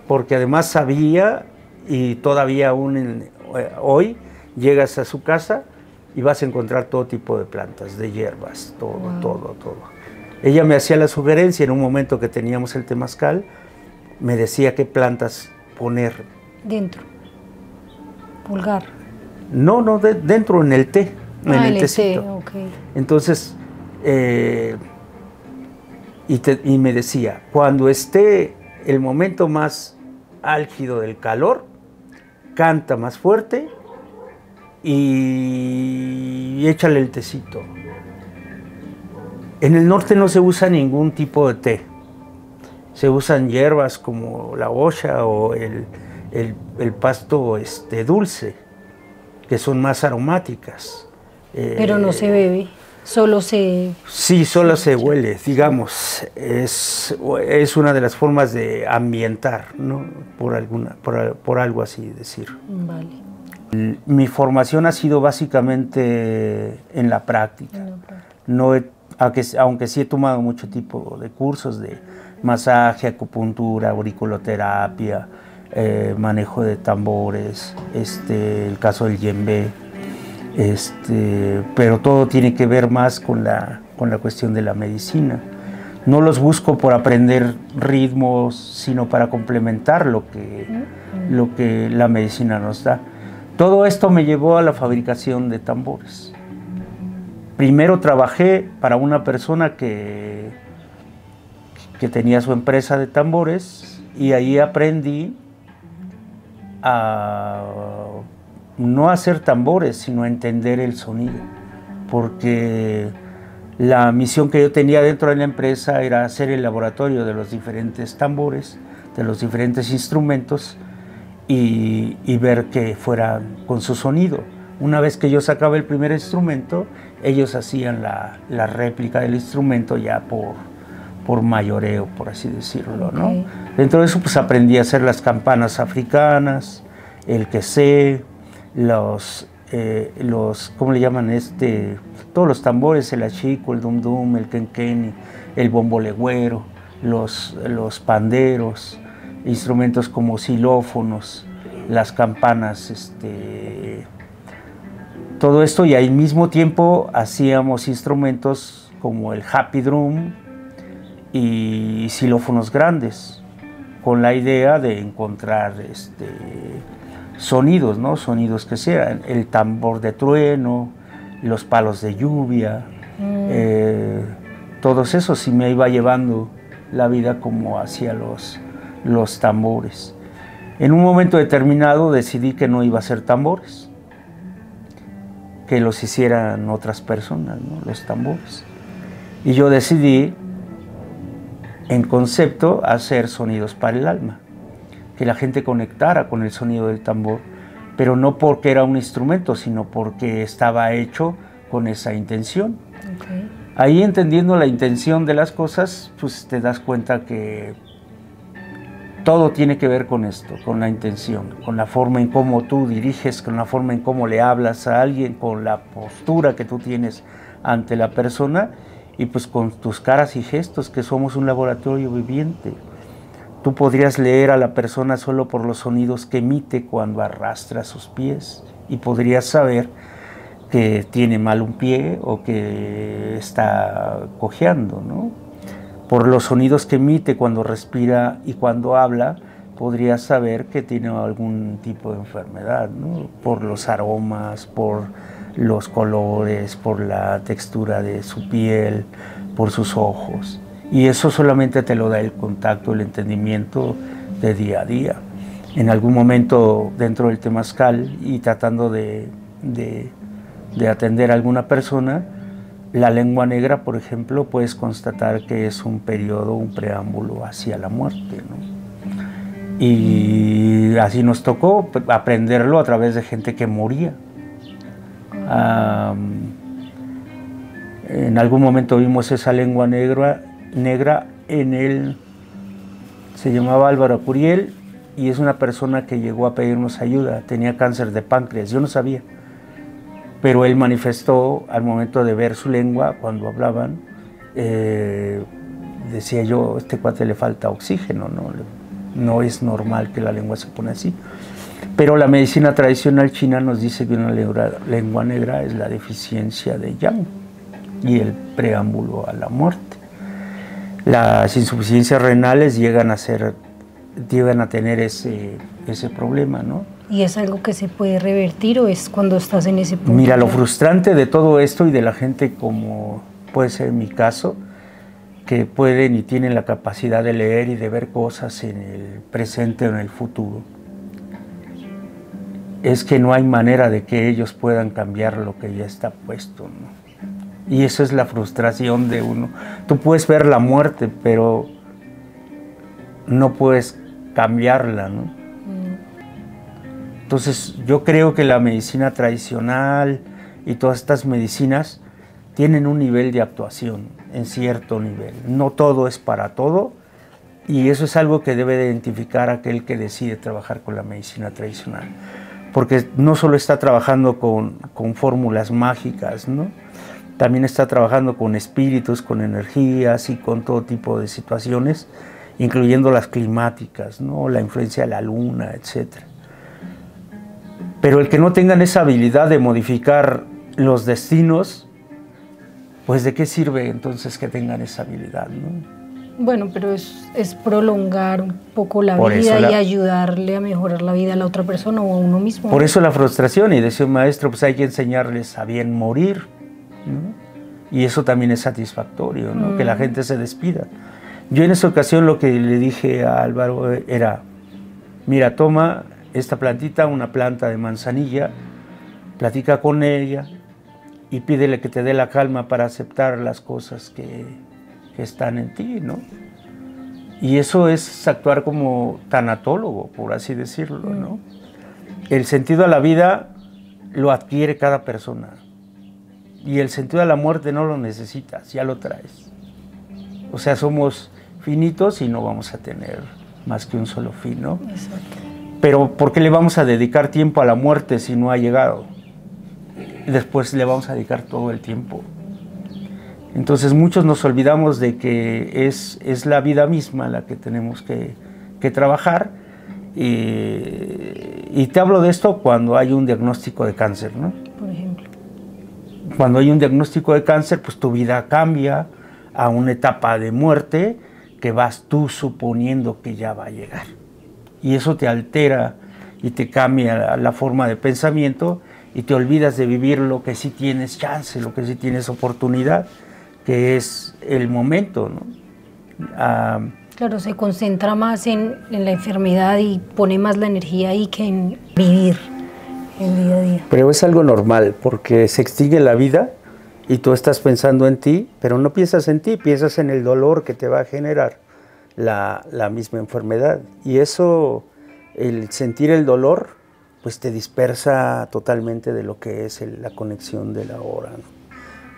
S2: porque además sabía, y todavía aún hoy llegas a su casa y vas a encontrar todo tipo de plantas, de hierbas, todo, wow. todo. Ella me hacía la sugerencia en un momento que teníamos el temazcal, me decía qué plantas poner.
S1: Dentro. Pulgar.
S2: No, dentro en el té. En el tecito.
S1: Té, okay.
S2: Entonces, y me decía, cuando esté el momento más álgido del calor, canta más fuerte y échale el tecito. En el norte no se usa ningún tipo de té. Se usan hierbas como la osha o el pasto dulce, que son más aromáticas.
S1: Pero no se bebe, solo se...
S2: Sí, solo se huele, digamos. Es una de las formas de ambientar, ¿no? Por algo así decir.
S1: Vale.
S2: Mi formación ha sido básicamente en la práctica. No aunque sí he tomado mucho tipo de cursos de masaje, acupuntura, auriculoterapia, manejo de tambores, el caso del yembe, pero todo tiene que ver más con la cuestión de la medicina. No los busco por aprender ritmos, sino para complementar lo que la medicina nos da. Todo esto me llevó a la fabricación de tambores. Primero trabajé para una persona que tenía su empresa de tambores y ahí aprendí a no hacer tambores, sino a entender el sonido, porque la misión que yo tenía dentro de la empresa era hacer el laboratorio de los diferentes tambores, de los diferentes instrumentos y ver que fueran con su sonido. Una vez que yo sacaba el primer instrumento, ellos hacían la réplica del instrumento ya por mayoreo, por así decirlo, ¿no? Okay. Dentro de eso pues aprendí a hacer las campanas africanas, el quesé, ¿cómo le llaman todos los tambores, el achico, el dum-dum, el quenqueni, el bombo legüero, los panderos, instrumentos como xilófonos, las campanas, todo esto, y al mismo tiempo hacíamos instrumentos como el happy drum y xilófonos grandes, con la idea de encontrar sonidos, ¿no? Sonidos que sean el tambor de trueno, los palos de lluvia, todos esos, y me iba llevando la vida como hacia los tambores. En un momento determinado decidí que no iba a hacer tambores, que los hicieran otras personas, ¿no? Los tambores. Y yo decidí, en concepto, hacer sonidos para el alma, que la gente conectara con el sonido del tambor, pero no porque era un instrumento, sino porque estaba hecho con esa intención. Okay. Ahí, entendiendo la intención de las cosas, pues te das cuenta que todo tiene que ver con esto, con la intención, con la forma en cómo tú diriges, con la forma en cómo le hablas a alguien, con la postura que tú tienes ante la persona y pues con tus caras y gestos, que somos un laboratorio viviente. Tú podrías leer a la persona solo por los sonidos que emite cuando arrastra sus pies y podrías saber que tiene mal un pie o que está cojeando, ¿no? Por los sonidos que emite cuando respira y cuando habla, podrías saber que tiene algún tipo de enfermedad, ¿no? Por los aromas, por los colores, por la textura de su piel, por sus ojos. Y eso solamente te lo da el contacto, el entendimiento de día a día. En algún momento dentro del temazcal y tratando de atender a alguna persona, La lengua negra, por ejemplo, puedes constatar que es un periodo, un preámbulo hacia la muerte, ¿no? Y así nos tocó aprenderlo a través de gente que moría. En algún momento vimos esa lengua negra en él. Se llamaba Álvaro Curiel y es una persona que llegó a pedirnos ayuda. Tenía cáncer de páncreas, yo no sabía. Pero él manifestó al momento de ver su lengua, cuando hablaban, decía yo, a este cuate le falta oxígeno, no es normal que la lengua se pone así. Pero la medicina tradicional china nos dice que una lengua negra es la deficiencia de yang y el preámbulo a la muerte. Las insuficiencias renales llegan a tener ese problema, ¿no?
S1: ¿Y es algo que se puede revertir o es cuando estás en ese punto?
S2: Mira, lo frustrante de todo esto y de la gente como puede ser mi caso, que pueden y tienen la capacidad de leer y de ver cosas en el presente o en el futuro, es que no hay manera de que ellos puedan cambiar lo que ya está puesto, ¿no? Y eso es la frustración de uno. Tú puedes ver la muerte, pero no puedes cambiarla, ¿no? Entonces yo creo que la medicina tradicional y todas estas medicinas tienen un nivel de actuación, en cierto nivel. No todo es para todo, y eso es algo que debe de identificar aquel que decide trabajar con la medicina tradicional. Porque no solo está trabajando con fórmulas mágicas, ¿no? También está trabajando con espíritus, con energías y con todo tipo de situaciones, incluyendo las climáticas, ¿no? La influencia de la luna, etc. Pero el que no tengan esa habilidad de modificar los destinos, pues ¿de qué sirve entonces que tengan esa habilidad, ¿no?
S1: Bueno, pero es prolongar un poco la vida y ayudarle a mejorar la vida a la otra persona o a uno mismo.
S2: Por eso la frustración, y decía un maestro, pues hay que enseñarles a bien morir, ¿no? Y eso también es satisfactorio, ¿no? Que la gente se despida. Yo en esa ocasión lo que le dije a Álvaro era, mira, toma esta plantita, una planta de manzanilla, platica con ella y pídele que te dé la calma para aceptar las cosas que están en ti, ¿no? Y eso es actuar como tanatólogo, por así decirlo, ¿no? El sentido a la vida lo adquiere cada persona y el sentido a la muerte no lo necesitas, ya lo traes. O sea, somos finitos y no vamos a tener más que un solo fin, ¿no?
S1: Exacto.
S2: Pero ¿por qué le vamos a dedicar tiempo a la muerte si no ha llegado? Después le vamos a dedicar todo el tiempo. Entonces muchos nos olvidamos de que es la vida misma la que tenemos que trabajar, y te hablo de esto cuando hay un diagnóstico de cáncer, ¿no?
S1: Por ejemplo.
S2: Cuando hay un diagnóstico de cáncer, pues tu vida cambia a una etapa de muerte que vas tú suponiendo que ya va a llegar. Y eso te altera y te cambia la forma de pensamiento y te olvidas de vivir lo que sí tienes chance, lo que sí tienes oportunidad, que es el momento, ¿no?
S1: Claro, se concentra más en la enfermedad y pone más la energía ahí que en vivir el día a día.
S2: Pero es algo normal, porque se extingue la vida y tú estás pensando en ti, pero no piensas en ti, piensas en el dolor que te va a generar la misma enfermedad. Y eso, el sentir el dolor, pues te dispersa totalmente de lo que es la conexión de la hora, ¿no?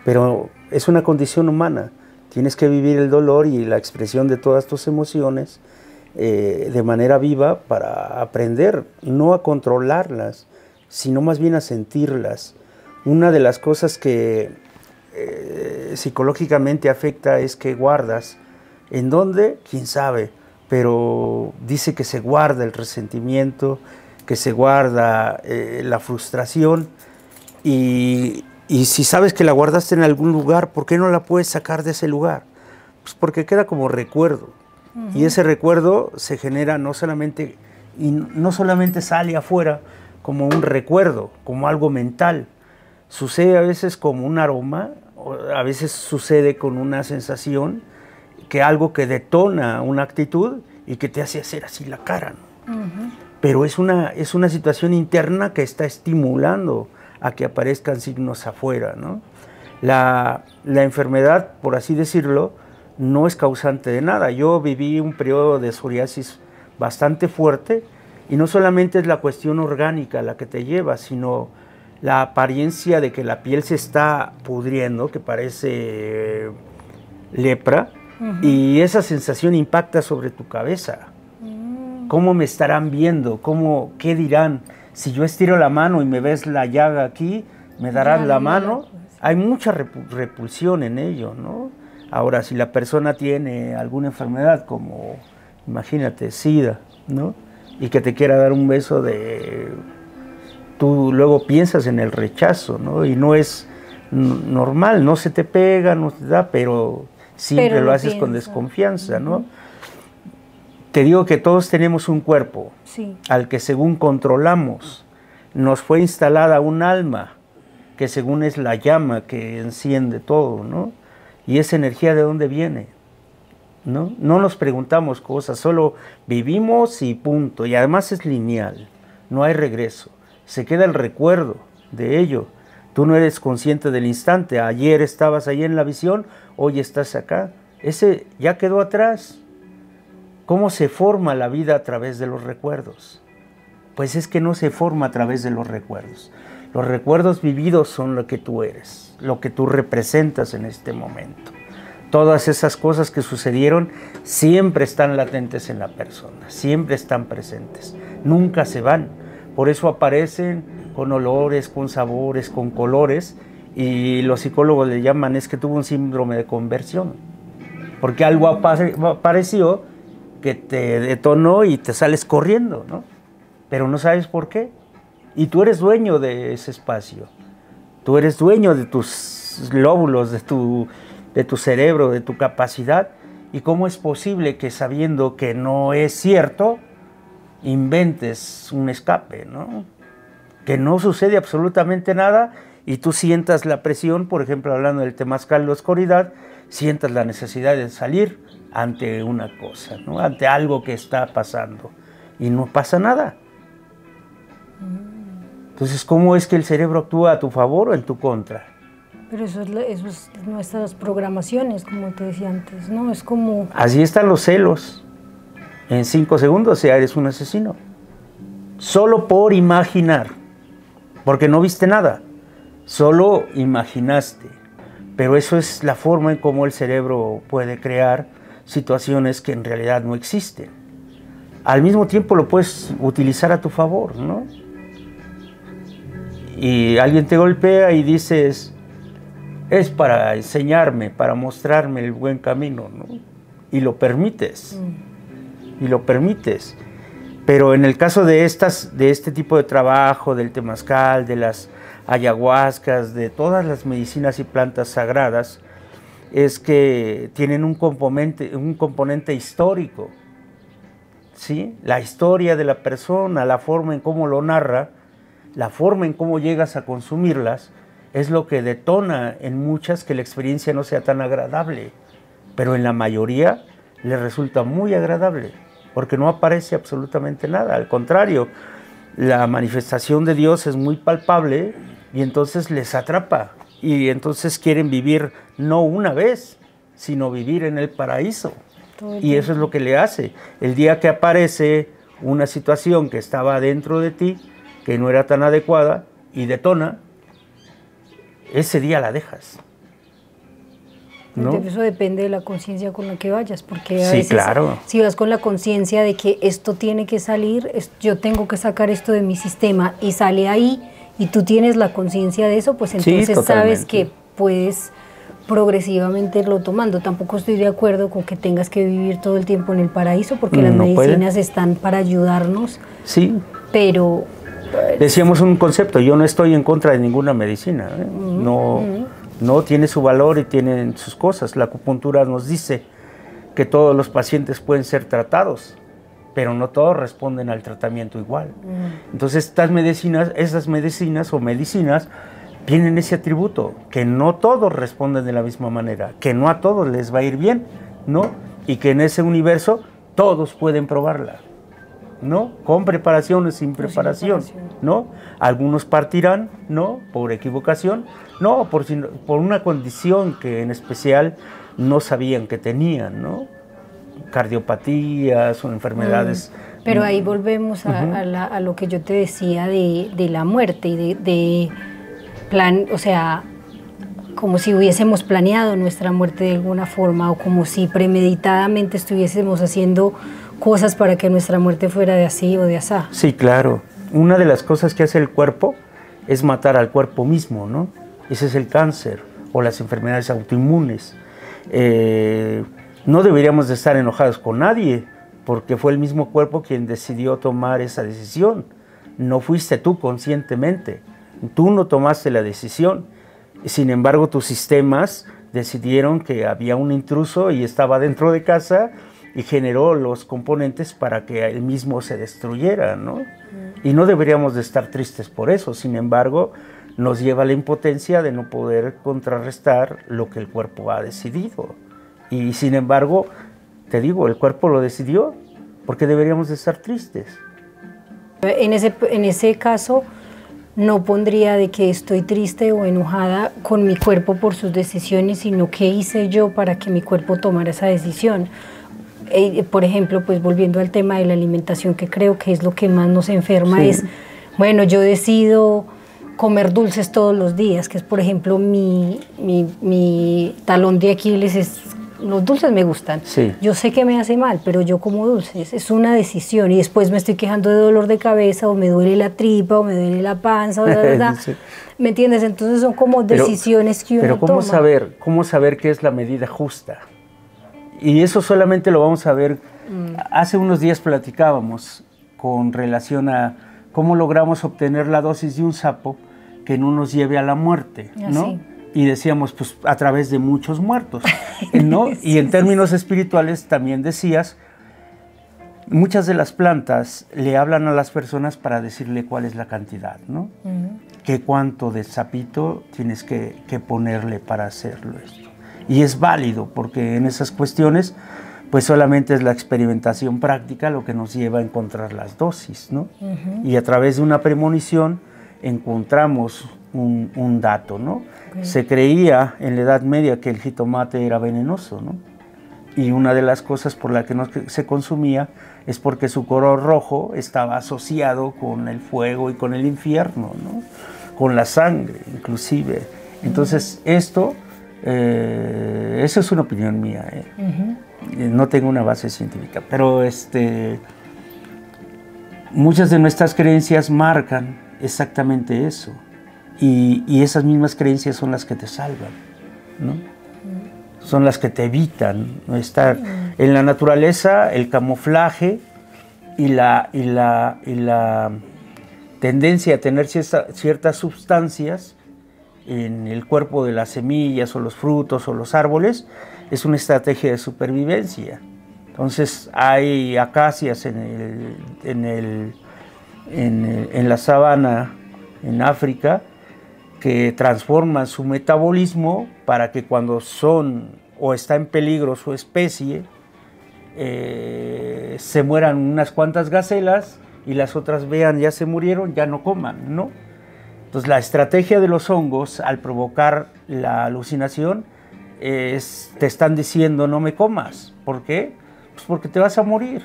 S2: Pero es una condición humana, tienes que vivir el dolor y la expresión de todas tus emociones de manera viva para aprender, no a controlarlas, sino más bien a sentirlas. Una de las cosas que psicológicamente afecta es que guardas. ¿En dónde? ¿Quién sabe? Pero dice que se guarda el resentimiento, que se guarda la frustración, y si sabes que la guardaste en algún lugar, ¿por qué no la puedes sacar de ese lugar? Pues porque queda como recuerdo. Y ese recuerdo se genera no solamente sale afuera como un recuerdo, como algo mental. Sucede a veces como un aroma, a veces sucede con una sensación, que algo que detona una actitud y que te hace hacer así la cara, ¿no? Pero es una situación interna que está estimulando a que aparezcan signos afuera, ¿no? La enfermedad, por así decirlo, no es causante de nada. Yo viví un periodo de psoriasis bastante fuerte y no solamente es la cuestión orgánica la que te lleva, sino la apariencia de que la piel se está pudriendo, que parece lepra, y esa sensación impacta sobre tu cabeza. ¿Cómo me estarán viendo? ¿Qué dirán? Si yo estiro la mano y me ves la llaga aquí, ¿me darás la mano? Hay mucha repulsión en ello, ¿no? Ahora, si la persona tiene alguna enfermedad como, imagínate, SIDA, ¿no? Y que te quiera dar un beso tú luego piensas en el rechazo, ¿no? Y no es normal, no se te pega, no te da, pero siempre lo haces con desconfianza, ¿no? Te digo que todos tenemos un cuerpo al que según controlamos, nos fue instalada un alma, que según es la llama que enciende todo, ¿no? Y esa energía, ¿de dónde viene? ¿No? No nos preguntamos cosas, solo vivimos y punto. Y además es lineal, no hay regreso. Se queda el recuerdo de ello. Tú no eres consciente del instante. Ayer estabas ahí en la visión, hoy estás acá. Ese ya quedó atrás. ¿Cómo se forma la vida a través de los recuerdos? Pues es que no se forma a través de los recuerdos. Los recuerdos vividos son lo que tú eres, lo que tú representas en este momento. Todas esas cosas que sucedieron siempre están latentes en la persona, siempre están presentes, nunca se van. Por eso aparecen con olores, con sabores, con colores, y los psicólogos le llaman, es que tuvo un síndrome de conversión, porque algo apareció que te detonó y te sales corriendo, ¿no? Pero no sabes por qué. Y tú eres dueño de ese espacio. Tú eres dueño de tus lóbulos, de tu cerebro, de tu capacidad. ¿Y cómo es posible que sabiendo que no es cierto, inventes un escape, ¿no? Que no sucede absolutamente nada y tú sientas la presión, por ejemplo, hablando del temazcal de oscuridad, sientas la necesidad de salir ante una cosa, ¿no? Ante algo que está pasando y no pasa nada. Entonces, ¿cómo es que el cerebro actúa a tu favor o en tu contra?
S1: Pero eso es nuestras programaciones, como te decía antes, ¿no? Es como...
S2: Así están los celos. En 5 segundos ya eres un asesino. Solo por imaginar. Porque no viste nada. Solo imaginaste. Pero eso es la forma en cómo el cerebro puede crear situaciones que en realidad no existen. Al mismo tiempo lo puedes utilizar a tu favor, ¿no? Y alguien te golpea y dices, es para enseñarme, para mostrarme el buen camino, ¿no? Y lo permites, y lo permites. Pero en el caso de este tipo de trabajo, del temazcal, de las ayahuascas, de todas las medicinas y plantas sagradas, es que tienen un componente histórico, ¿sí? La historia de la persona, la forma en cómo lo narra, la forma en cómo llegas a consumirlas, es lo que detona en muchas que la experiencia no sea tan agradable, pero en la mayoría les resulta muy agradable, porque no aparece absolutamente nada. Al contrario, la manifestación de Dios es muy palpable y entonces les atrapa, y entonces quieren vivir no una vez, sino vivir en el paraíso. Y eso es lo que le hace. El día que aparece una situación que estaba dentro de ti, que no era tan adecuada, y detona, ese día la dejas, ¿no?
S1: Eso depende de la conciencia con la que vayas, porque a
S2: sí,
S1: veces
S2: claro.
S1: Si vas con la conciencia de que esto tiene que salir, yo tengo que sacar esto de mi sistema y sale ahí, y tú tienes la conciencia de eso, pues entonces sabes que puedes progresivamente irlo tomando. Tampoco estoy de acuerdo con que tengas que vivir todo el tiempo en el paraíso, porque las medicinas están para ayudarnos.
S2: Sí.
S1: Pero...
S2: Decíamos un concepto, yo no estoy en contra de ninguna medicina, ¿eh? No tiene su valor y tienen sus cosas. La acupuntura nos dice que todos los pacientes pueden ser tratados, pero no todos responden al tratamiento igual. Entonces esas medicinas tienen ese atributo, que no todos responden de la misma manera, que no a todos les va a ir bien, ¿no? Y que en ese universo todos pueden probarla, ¿no? Con preparación o sin preparación, ¿no? Algunos partirán, ¿no? Por equivocación, no, por una condición que en especial no sabían que tenían, ¿no? Cardiopatías o enfermedades.
S1: Pero ahí volvemos a lo que yo te decía de la muerte y de plan, o sea, como si hubiésemos planeado nuestra muerte de alguna forma o como si premeditadamente estuviésemos haciendo cosas para que nuestra muerte fuera de así o de asá.
S2: Sí, claro. Una de las cosas que hace el cuerpo es matar al cuerpo mismo, ¿no? Ese es el cáncer o las enfermedades autoinmunes. No deberíamos de estar enojados con nadie, porque fue el mismo cuerpo quien decidió tomar esa decisión. No fuiste tú conscientemente, tú no tomaste la decisión. Sin embargo, tus sistemas decidieron que había un intruso y estaba dentro de casa y generó los componentes para que él mismo se destruyera, ¿no? Y no deberíamos de estar tristes por eso. Sin embargo, nos lleva a la impotencia de no poder contrarrestar lo que el cuerpo ha decidido. Y sin embargo, te digo, el cuerpo lo decidió, porque deberíamos de estar tristes.
S1: En ese caso, no pondría de que estoy triste o enojada con mi cuerpo por sus decisiones, sino qué hice yo para que mi cuerpo tomara esa decisión. Por ejemplo, pues volviendo al tema de la alimentación, que creo que es lo que más nos enferma, sí. Es, bueno, yo decido comer dulces todos los días, que es, por ejemplo, mi talón de Aquiles es... Los dulces me gustan. Sí. Yo sé que me hace mal, pero yo como dulces. Es una decisión y después me estoy quejando de dolor de cabeza o me duele la tripa o me duele la panza. O sí. ¿Me entiendes? Entonces son como decisiones que uno toma.
S2: Pero ¿cómo saber qué es la medida justa? Y eso solamente lo vamos a ver. Hace unos días platicábamos con relación a cómo logramos obtener la dosis de un sapo que no nos lleve a la muerte, ¿no? Sí. Y decíamos, pues, a través de muchos muertos, ¿no? Sí, y en términos espirituales también decías, muchas de las plantas le hablan a las personas para decirle cuál es la cantidad, ¿no? Que cuánto de sapito tienes que ponerle para hacerlo esto. Y es válido, porque en esas cuestiones, pues solamente es la experimentación práctica lo que nos lleva a encontrar las dosis, ¿no? Y a través de una premonición encontramos un dato, ¿no? Okay. Se creía en la Edad Media que el jitomate era venenoso, ¿no? Y una de las cosas por la que no se consumía es porque su color rojo estaba asociado con el fuego y con el infierno, ¿no? Con la sangre, inclusive. Entonces, esto, esa es una opinión mía, no tengo una base científica, pero muchas de nuestras creencias marcan exactamente eso. Y esas mismas creencias son las que te salvan, ¿no? Son las que te evitan, ¿no? Estar en la naturaleza, el camuflaje y la tendencia a tener ciertas sustancias en el cuerpo de las semillas o los frutos o los árboles es una estrategia de supervivencia. Entonces hay acacias en la sabana en África que transforman su metabolismo para que cuando son o está en peligro su especie, se mueran unas cuantas gacelas y las otras vean ya se murieron, ya no coman, ¿no? Entonces la estrategia de los hongos al provocar la alucinación te están diciendo no me comas. ¿Por qué? Pues porque te vas a morir,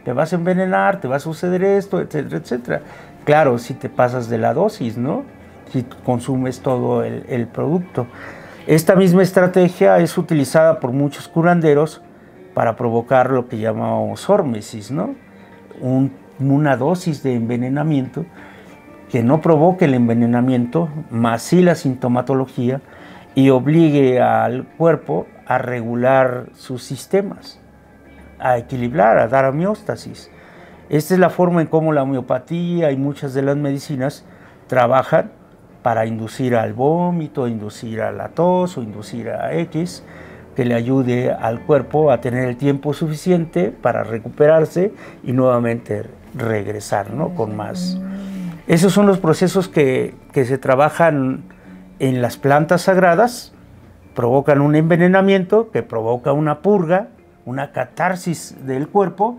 S2: te vas a envenenar, te va a suceder esto, etcétera, etcétera. Claro, si te pasas de la dosis, ¿no? Si consumes todo el producto. Esta misma estrategia es utilizada por muchos curanderos para provocar lo que llamamos hórmesis, ¿no? Una dosis de envenenamiento que no provoque el envenenamiento, más sí la sintomatología, y obligue al cuerpo a regular sus sistemas, a equilibrar, a dar homeostasis. Esta es la forma en cómo la homeopatía y muchas de las medicinas trabajan para inducir al vómito, inducir a la tos o inducir a X, que le ayude al cuerpo a tener el tiempo suficiente para recuperarse y nuevamente regresar, ¿no? Con más. Esos son los procesos que se trabajan en las plantas sagradas, provocan un envenenamiento que provoca una purga, una catarsis del cuerpo,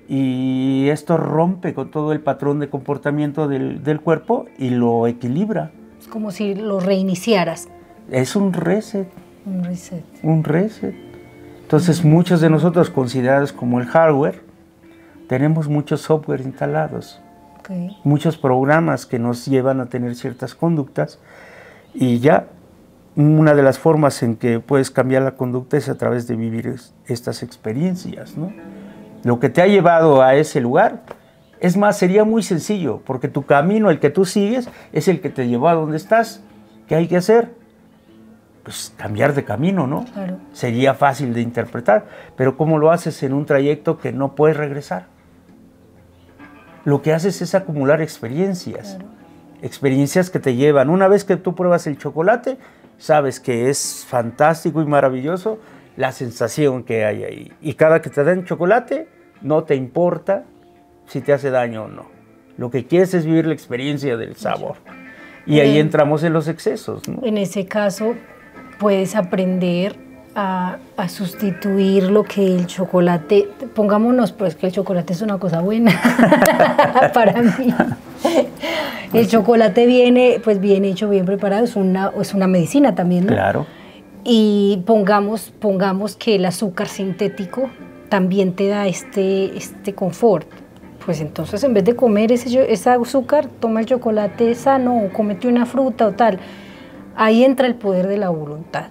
S2: y esto rompe con todo el patrón de comportamiento del cuerpo y lo equilibra.
S1: Es como si lo reiniciaras.
S2: Es un reset.
S1: Un reset.
S2: Un reset. Entonces muchos de nosotros considerados como el hardware, tenemos muchos software instalados.
S1: Okay.
S2: Muchos programas que nos llevan a tener ciertas conductas y ya una de las formas en que puedes cambiar la conducta es a través de vivir estas experiencias, ¿no? Lo que te ha llevado a ese lugar, es más, sería muy sencillo, porque tu camino, el que tú sigues, es el que te llevó a donde estás. ¿Qué hay que hacer? Pues cambiar de camino, ¿no?
S1: Claro.
S2: Sería fácil de interpretar, pero ¿cómo lo haces en un trayecto que no puedes regresar? Lo que haces es acumular experiencias, claro. Experiencias que te llevan. Una vez que tú pruebas el chocolate, sabes que es fantástico y maravilloso la sensación que hay ahí. Y cada que te dan chocolate, no te importa si te hace daño o no. Lo que quieres es vivir la experiencia del sabor. Y ahí entramos en los excesos, ¿no?
S1: En ese caso, puedes aprender a sustituir lo que el chocolate, pongámonos pues que el chocolate es una cosa buena para mí. El chocolate viene pues bien hecho, bien preparado, es una medicina también, ¿no?
S2: Claro. Y
S1: pongamos que el azúcar sintético también te da este confort. Pues entonces en vez de comer ese azúcar, toma el chocolate sano o cómete una fruta o tal. Ahí entra el poder de la voluntad.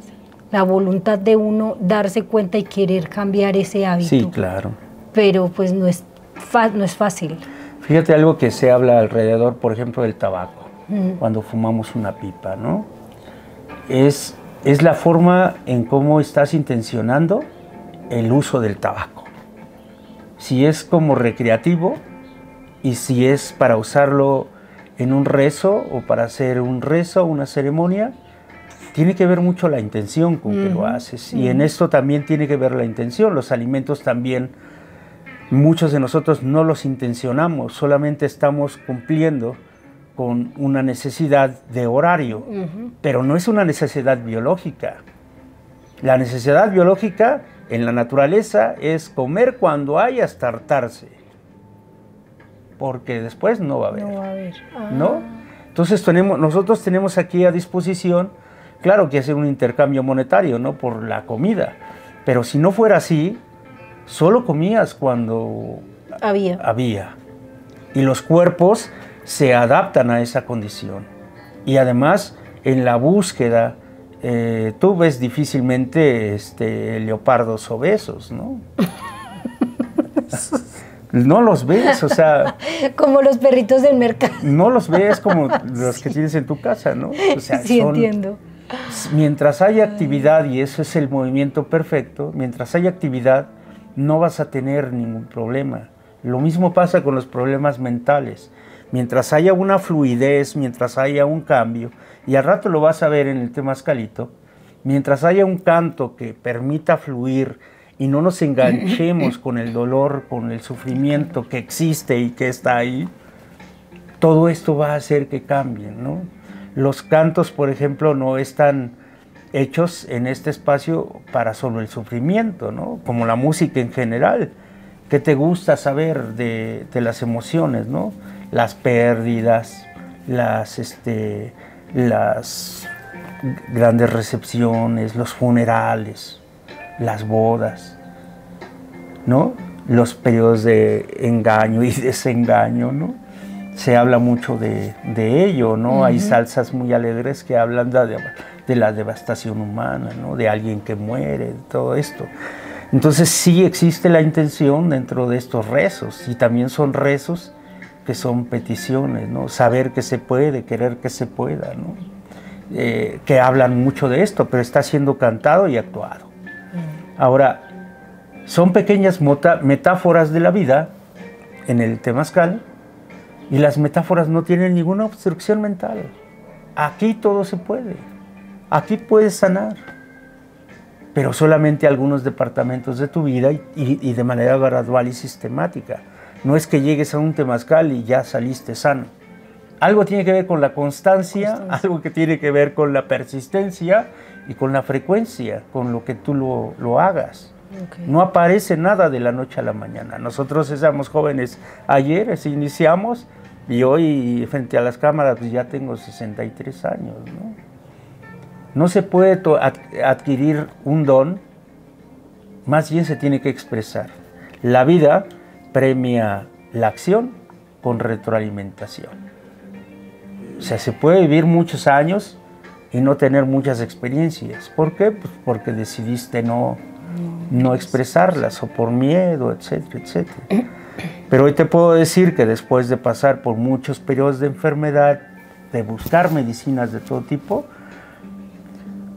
S1: La voluntad de uno darse cuenta y querer cambiar ese hábito.
S2: Sí, claro.
S1: Pero pues no es fácil.
S2: Fíjate algo que se habla alrededor, por ejemplo, del tabaco, cuando fumamos una pipa, ¿no? Es la forma en cómo estás intencionando el uso del tabaco. Si es como recreativo y si es para usarlo en un rezo o para hacer un rezo, una ceremonia, tiene que ver mucho la intención con que lo haces. Y en esto también tiene que ver la intención. Los alimentos también, muchos de nosotros no los intencionamos, solamente estamos cumpliendo con una necesidad de horario, pero no es una necesidad biológica. La necesidad biológica en la naturaleza es comer cuando hay hasta hartarse, porque después no va a haber.
S1: No va a haber.
S2: ¿No? Entonces nosotros tenemos aquí a disposición, claro que hacer un intercambio monetario, ¿no? Por la comida, pero si no fuera así, solo comías cuando había. Y los cuerpos se adaptan a esa condición. Y además, en la búsqueda, tú ves difícilmente leopardos obesos, ¿no? No los ves, o sea...
S1: Como los perritos del mercado.
S2: No los ves como los que tienes en tu casa, ¿no? O sea,
S1: sí, entiendo.
S2: Mientras haya actividad, y eso es el movimiento perfecto, mientras haya actividad, no vas a tener ningún problema. Lo mismo pasa con los problemas mentales. Mientras haya una fluidez, mientras haya un cambio, y al rato lo vas a ver en el temazcalito, mientras haya un canto que permita fluir y no nos enganchemos con el dolor, con el sufrimiento que existe y que está ahí, todo esto va a hacer que cambien, ¿no? Los cantos, por ejemplo, no están hechos en este espacio para solo el sufrimiento, ¿no? Como la música en general. ¿Qué te gusta saber de las emociones, ¿no? Las pérdidas, las grandes recepciones, los funerales, las bodas, ¿no? Los periodos de engaño y desengaño, ¿no? Se habla mucho de ello, ¿no? Hay salsas muy alegres que hablan de la devastación humana, ¿no? De alguien que muere, de todo esto. Entonces sí existe la intención dentro de estos rezos, y también son rezos que son peticiones, ¿no? Saber que se puede, querer que se pueda, ¿no? Que hablan mucho de esto, pero está siendo cantado y actuado. Ahora, son pequeñas metáforas de la vida en el temazcal, y las metáforas no tienen ninguna obstrucción mental. Aquí todo se puede, aquí puedes sanar, pero solamente algunos departamentos de tu vida y de manera gradual y sistemática. No es que llegues a un temazcal y ya saliste sano. Algo tiene que ver con la constancia, algo que tiene que ver con la persistencia y con la frecuencia, con lo que tú lo hagas.
S1: Okay.
S2: No aparece nada de la noche a la mañana. Nosotros éramos jóvenes ayer, así iniciamos, y hoy frente a las cámaras pues ya tengo 63 años, ¿no? No se puede adquirir un don, más bien se tiene que expresar. La vida premia la acción con retroalimentación. O sea, se puede vivir muchos años y no tener muchas experiencias. ¿Por qué? Pues porque decidiste no expresarlas, o por miedo, etcétera, etcétera. Pero hoy te puedo decir que después de pasar por muchos periodos de enfermedad, de buscar medicinas de todo tipo,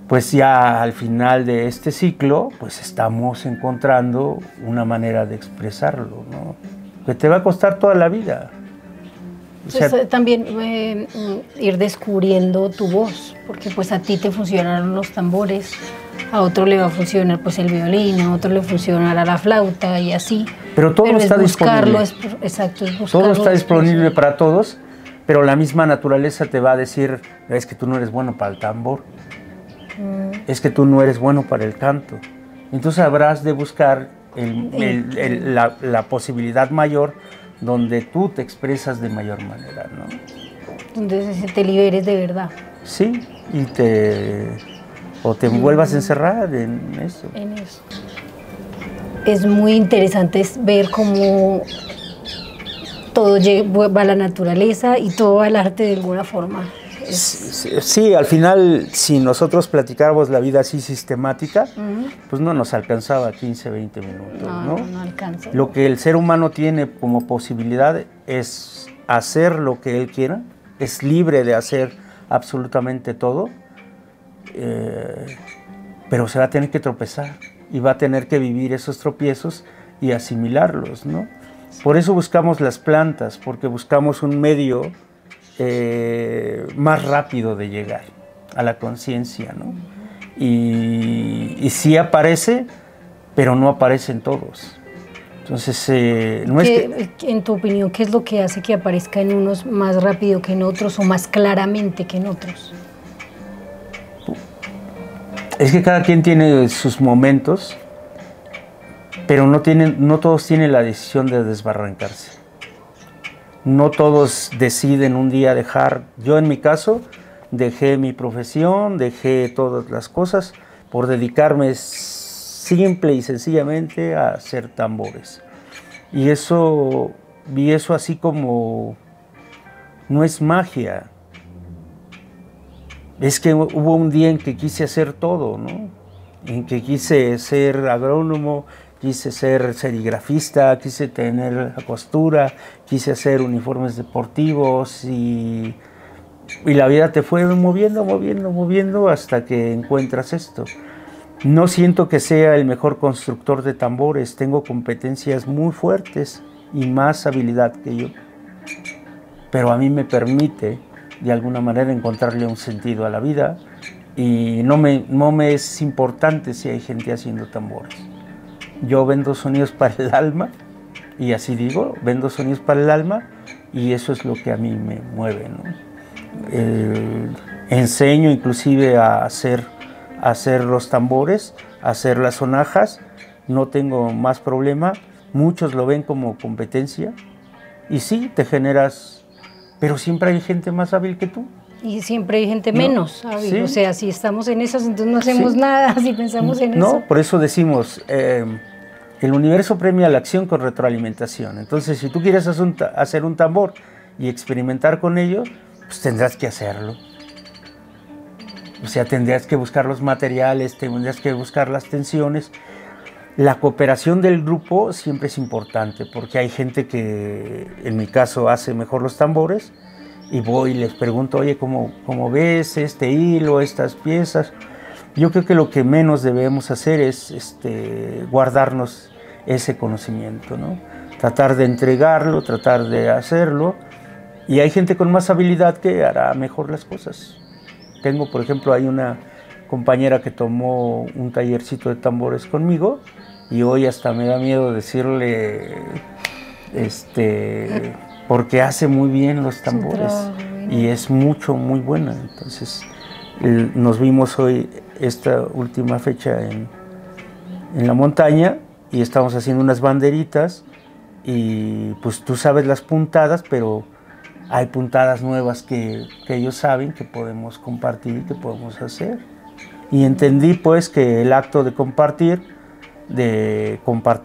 S2: pues ya al final de este ciclo, pues estamos encontrando una manera de expresarlo, ¿no? Que te va a costar toda la vida. O sea,
S1: también ir descubriendo tu voz, porque pues a ti te funcionaron los tambores, a otro le va a funcionar pues el violín, a otro le funcionará la flauta y así.
S2: Pero todo está disponible.
S1: Exacto, es buscarlo.
S2: Todo está disponible para todos, pero la misma naturaleza te va a decir, es que tú no eres bueno para el tambor, es que tú no eres bueno para el canto. Entonces habrás de buscar la posibilidad mayor donde tú te expresas de mayor manera, ¿no?
S1: Donde te liberes de verdad.
S2: Sí, o te vuelvas a encerrar en eso.
S1: Es muy interesante ver cómo todo va a la naturaleza y todo va al arte de alguna forma.
S2: Sí, al final, si nosotros platicáramos la vida así sistemática, pues no nos alcanzaba 15, 20 minutos, ¿no?
S1: No alcanza.
S2: Lo que el ser humano tiene como posibilidad es hacer lo que él quiera, es libre de hacer absolutamente todo, pero se va a tener que tropezar y va a tener que vivir esos tropiezos y asimilarlos, ¿no? Por eso buscamos las plantas, porque buscamos un medio más rápido de llegar a la conciencia, ¿no? Y sí aparece, pero no aparecen todos. Entonces, no es que...
S1: En tu opinión, ¿qué es lo que hace que aparezca en unos más rápido que en otros o más claramente que en otros?
S2: Es que cada quien tiene sus momentos, pero no todos tienen la decisión de desbarrancarse. No todos deciden un día dejar. Yo en mi caso dejé mi profesión, dejé todas las cosas por dedicarme simple y sencillamente a hacer tambores. Y eso vi eso así como, no es magia. Es que hubo un día en que quise hacer todo, ¿no? En que quise ser agrónomo, quise ser serigrafista, quise tener la costura, quise hacer uniformes deportivos y la vida te fue moviendo hasta que encuentras esto. No siento que sea el mejor constructor de tambores, tengo competencias muy fuertes y más habilidad que yo, pero a mí me permite de alguna manera encontrarle un sentido a la vida y no me es importante si hay gente haciendo tambores. Yo vendo sonidos para el alma, y así digo, vendo sonidos para el alma, y eso es lo que a mí me mueve, ¿no? Enseño inclusive a hacer los tambores, a hacer las sonajas, no tengo más problema. Muchos lo ven como competencia, y sí, te generas, pero siempre hay gente más hábil que tú.
S1: Y siempre hay gente menos hábil,
S2: sí.
S1: O sea, si estamos en esas, entonces no hacemos nada, si pensamos en eso.
S2: No, por eso decimos, el universo premia la acción con retroalimentación. Entonces, si tú quieres hacer un tambor y experimentar con ello, pues tendrás que hacerlo. O sea, tendrás que buscar los materiales, tendrás que buscar las tensiones. La cooperación del grupo siempre es importante, porque hay gente que, en mi caso, hace mejor los tambores, y voy y les pregunto, oye, ¿cómo ves este hilo, estas piezas? Yo creo que lo que menos debemos hacer es guardarnos ese conocimiento, ¿no? Tratar de entregarlo, tratar de hacerlo, y hay gente con más habilidad que hará mejor las cosas. Tengo, por ejemplo, hay una compañera que tomó un tallercito de tambores conmigo, y hoy hasta me da miedo decirle, porque hace muy bien los tambores y es muy buena. Entonces nos vimos hoy, esta última fecha en la montaña y estamos haciendo unas banderitas y pues tú sabes las puntadas, pero hay puntadas nuevas que ellos saben que podemos compartir y que podemos hacer. Y entendí pues que el acto de compartir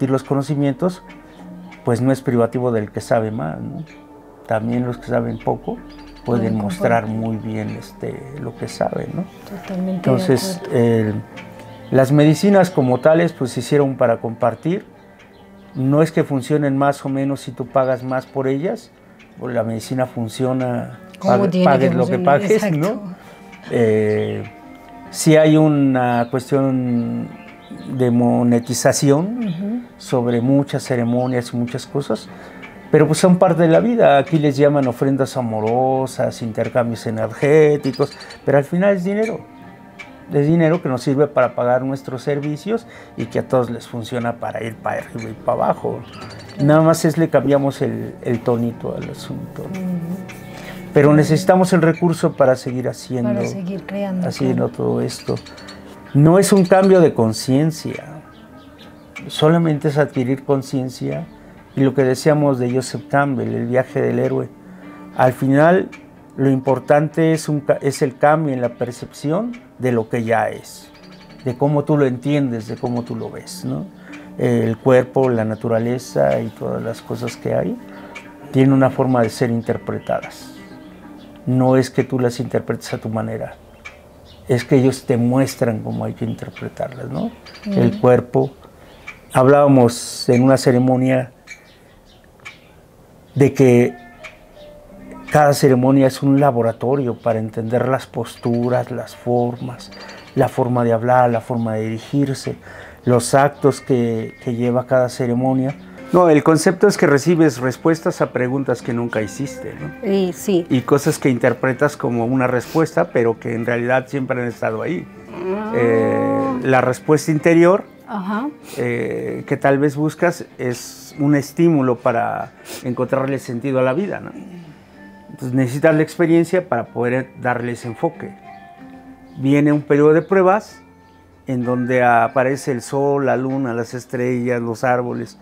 S2: los conocimientos, pues no es privativo del que sabe más, ¿no? También los que saben poco pueden mostrar muy bien lo que saben, ¿no?
S1: Totalmente.
S2: Entonces, las medicinas como tales pues se hicieron para compartir. No es que funcionen más o menos si tú pagas más por ellas, pues la medicina funciona, pagues lo que pagues, exacto, ¿no? Sí hay una cuestión de monetización sobre muchas ceremonias y muchas cosas, pero pues son parte de la vida. Aquí les llaman ofrendas amorosas, intercambios energéticos, pero al final es dinero. Es dinero que nos sirve para pagar nuestros servicios y que a todos les funciona para ir para arriba y para abajo. Nada más le cambiamos el tonito al asunto. Pero necesitamos el recurso para seguir haciendo,
S1: para seguir creando,
S2: haciendo todo esto. No es un cambio de conciencia, solamente es adquirir conciencia. Y lo que decíamos de Joseph Campbell, el viaje del héroe, al final lo importante es el cambio en la percepción de lo que ya es, de cómo tú lo entiendes, de cómo tú lo ves, ¿no? El cuerpo, la naturaleza y todas las cosas que hay tienen una forma de ser interpretadas. No es que tú las interpretes a tu manera, es que ellos te muestran cómo hay que interpretarlas, ¿no? El cuerpo. Hablábamos en una ceremonia de que cada ceremonia es un laboratorio para entender las posturas, las formas, la forma de hablar, la forma de dirigirse, los actos que lleva cada ceremonia. No, el concepto es que recibes respuestas a preguntas que nunca hiciste, ¿no?
S1: Sí.
S2: Y cosas que interpretas como una respuesta, pero que en realidad siempre han estado ahí. La respuesta interior, que tal vez buscas, es un estímulo para encontrarle sentido a la vida, ¿no? Entonces necesitas la experiencia para poder darle ese enfoque. Viene un periodo de pruebas en donde aparece el sol, la luna, las estrellas, los árboles,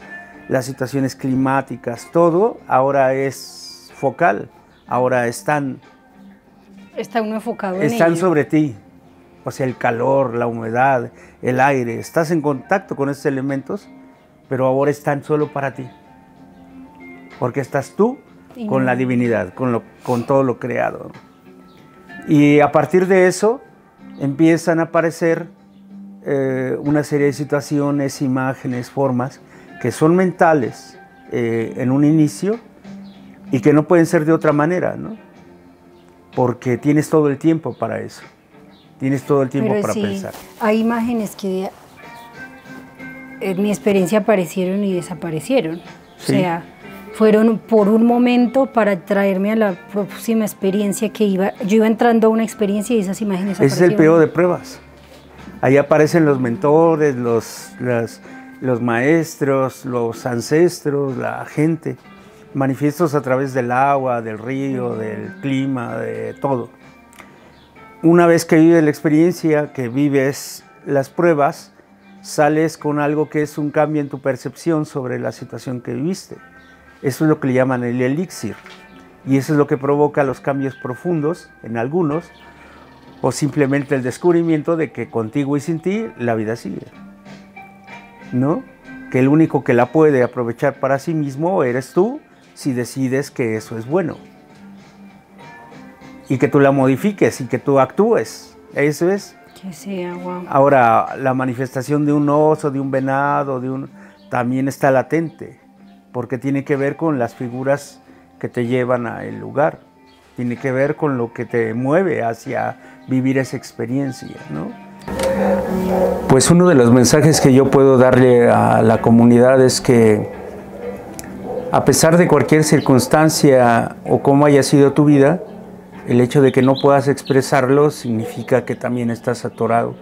S2: las situaciones climáticas, todo ahora es focal, ahora está uno
S1: enfocado en
S2: están
S1: ello.
S2: Sobre ti, o sea, el calor, la humedad, el aire, estás en contacto con estos elementos, pero ahora están solo para ti, porque estás tú con la divinidad, con todo lo creado. Y a partir de eso empiezan a aparecer una serie de situaciones, imágenes, formas que son mentales en un inicio y que no pueden ser de otra manera, ¿no? Porque tienes todo el tiempo para eso, tienes todo el tiempo para pensar.
S1: Hay imágenes que en mi experiencia aparecieron y desaparecieron, sí. O sea, fueron por un momento para traerme a la próxima experiencia que yo iba entrando a una experiencia y esas imágenes aparecieron.
S2: Ese es el periodo de pruebas. Ahí aparecen los mentores, los maestros, los ancestros, la gente, manifiestos a través del agua, del río, del clima, de todo. Una vez que vives la experiencia, que vives las pruebas, sales con algo que es un cambio en tu percepción sobre la situación que viviste. Eso es lo que le llaman el elixir, y eso es lo que provoca los cambios profundos en algunos, o simplemente el descubrimiento de que contigo y sin ti la vida sigue, ¿no? Que el único que la puede aprovechar para sí mismo eres tú, si decides que eso es bueno, y que tú la modifiques y que tú actúes. Eso es.
S1: Que sea, wow.
S2: Ahora, la manifestación de un oso, de un venado, también está latente, porque tiene que ver con las figuras que te llevan al lugar, tiene que ver con lo que te mueve hacia vivir esa experiencia, ¿no? Pues uno de los mensajes que yo puedo darle a la comunidad es que a pesar de cualquier circunstancia o cómo haya sido tu vida, el hecho de que no puedas expresarlo significa que también estás atorado.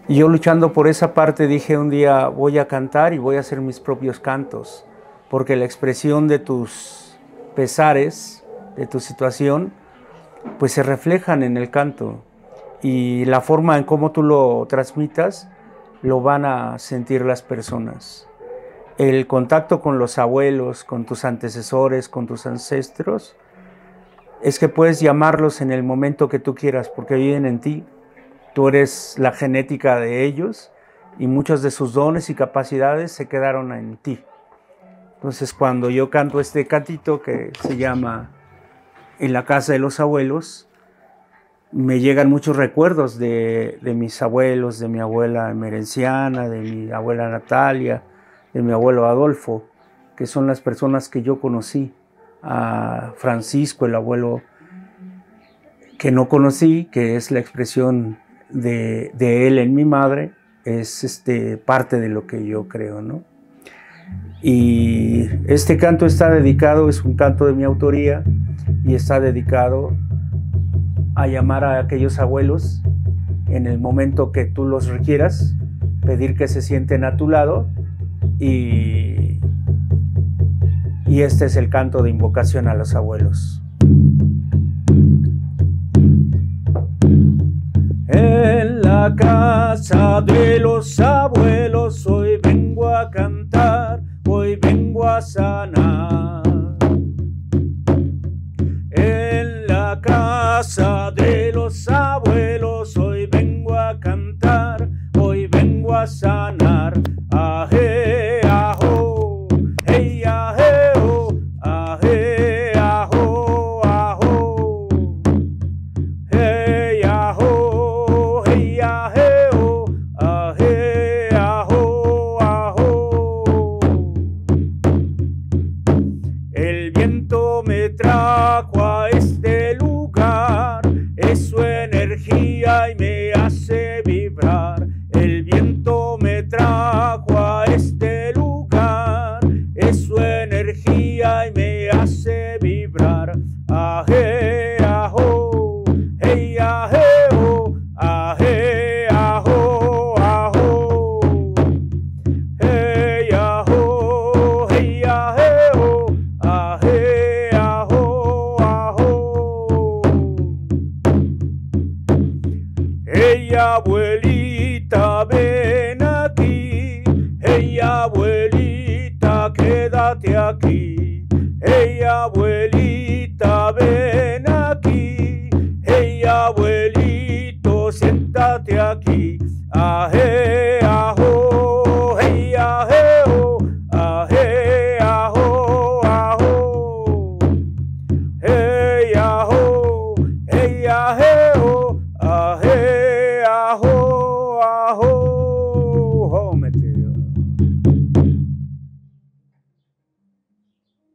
S2: Y yo, luchando por esa parte, dije un día: voy a cantar y voy a hacer mis propios cantos, porque la expresión de tus pesares, de tu situación, pues se reflejan en el canto, y la forma en cómo tú lo transmitas lo van a sentir las personas. El contacto con los abuelos, con tus antecesores, con tus ancestros, es que puedes llamarlos en el momento que tú quieras, porque viven en ti. Tú eres la genética de ellos y muchos de sus dones y capacidades se quedaron en ti. Entonces, cuando yo canto este cantito que se llama En la casa de los abuelos, me llegan muchos recuerdos de mis abuelos, de mi abuela Merenciana, de mi abuela Natalia, de mi abuelo Adolfo, que son las personas que yo conocí. A Francisco, el abuelo que no conocí, que es la expresión de él en mi madre, es parte de lo que yo creo, ¿no? Y este canto está dedicado, es un canto de mi autoría, y está dedicado a llamar a aquellos abuelos en el momento que tú los requieras, pedir que se sienten a tu lado, y este es el canto de invocación a los abuelos. En la casa de los abuelos hoy vengo a cantar, hoy vengo a sanar. En la casa de los abuelos hoy vengo a cantar, hoy vengo a sanar. Aje, ajo, hey, aje, oh, aje, ajo, ajo. Hey, ajo, hey, aje, oh, aje, ajo, ajo. El viento me trajo a este lugar, es su energía y me hace vibrar. El viento me trajo a este lugar, es su energía y me hace vibrar. Aje, ajo, hey, aje, oh, aje, ajo, ajo. Hey, ajo, hey, aje, oh, aje, ajo, ajo. Hey, abuelita, ven.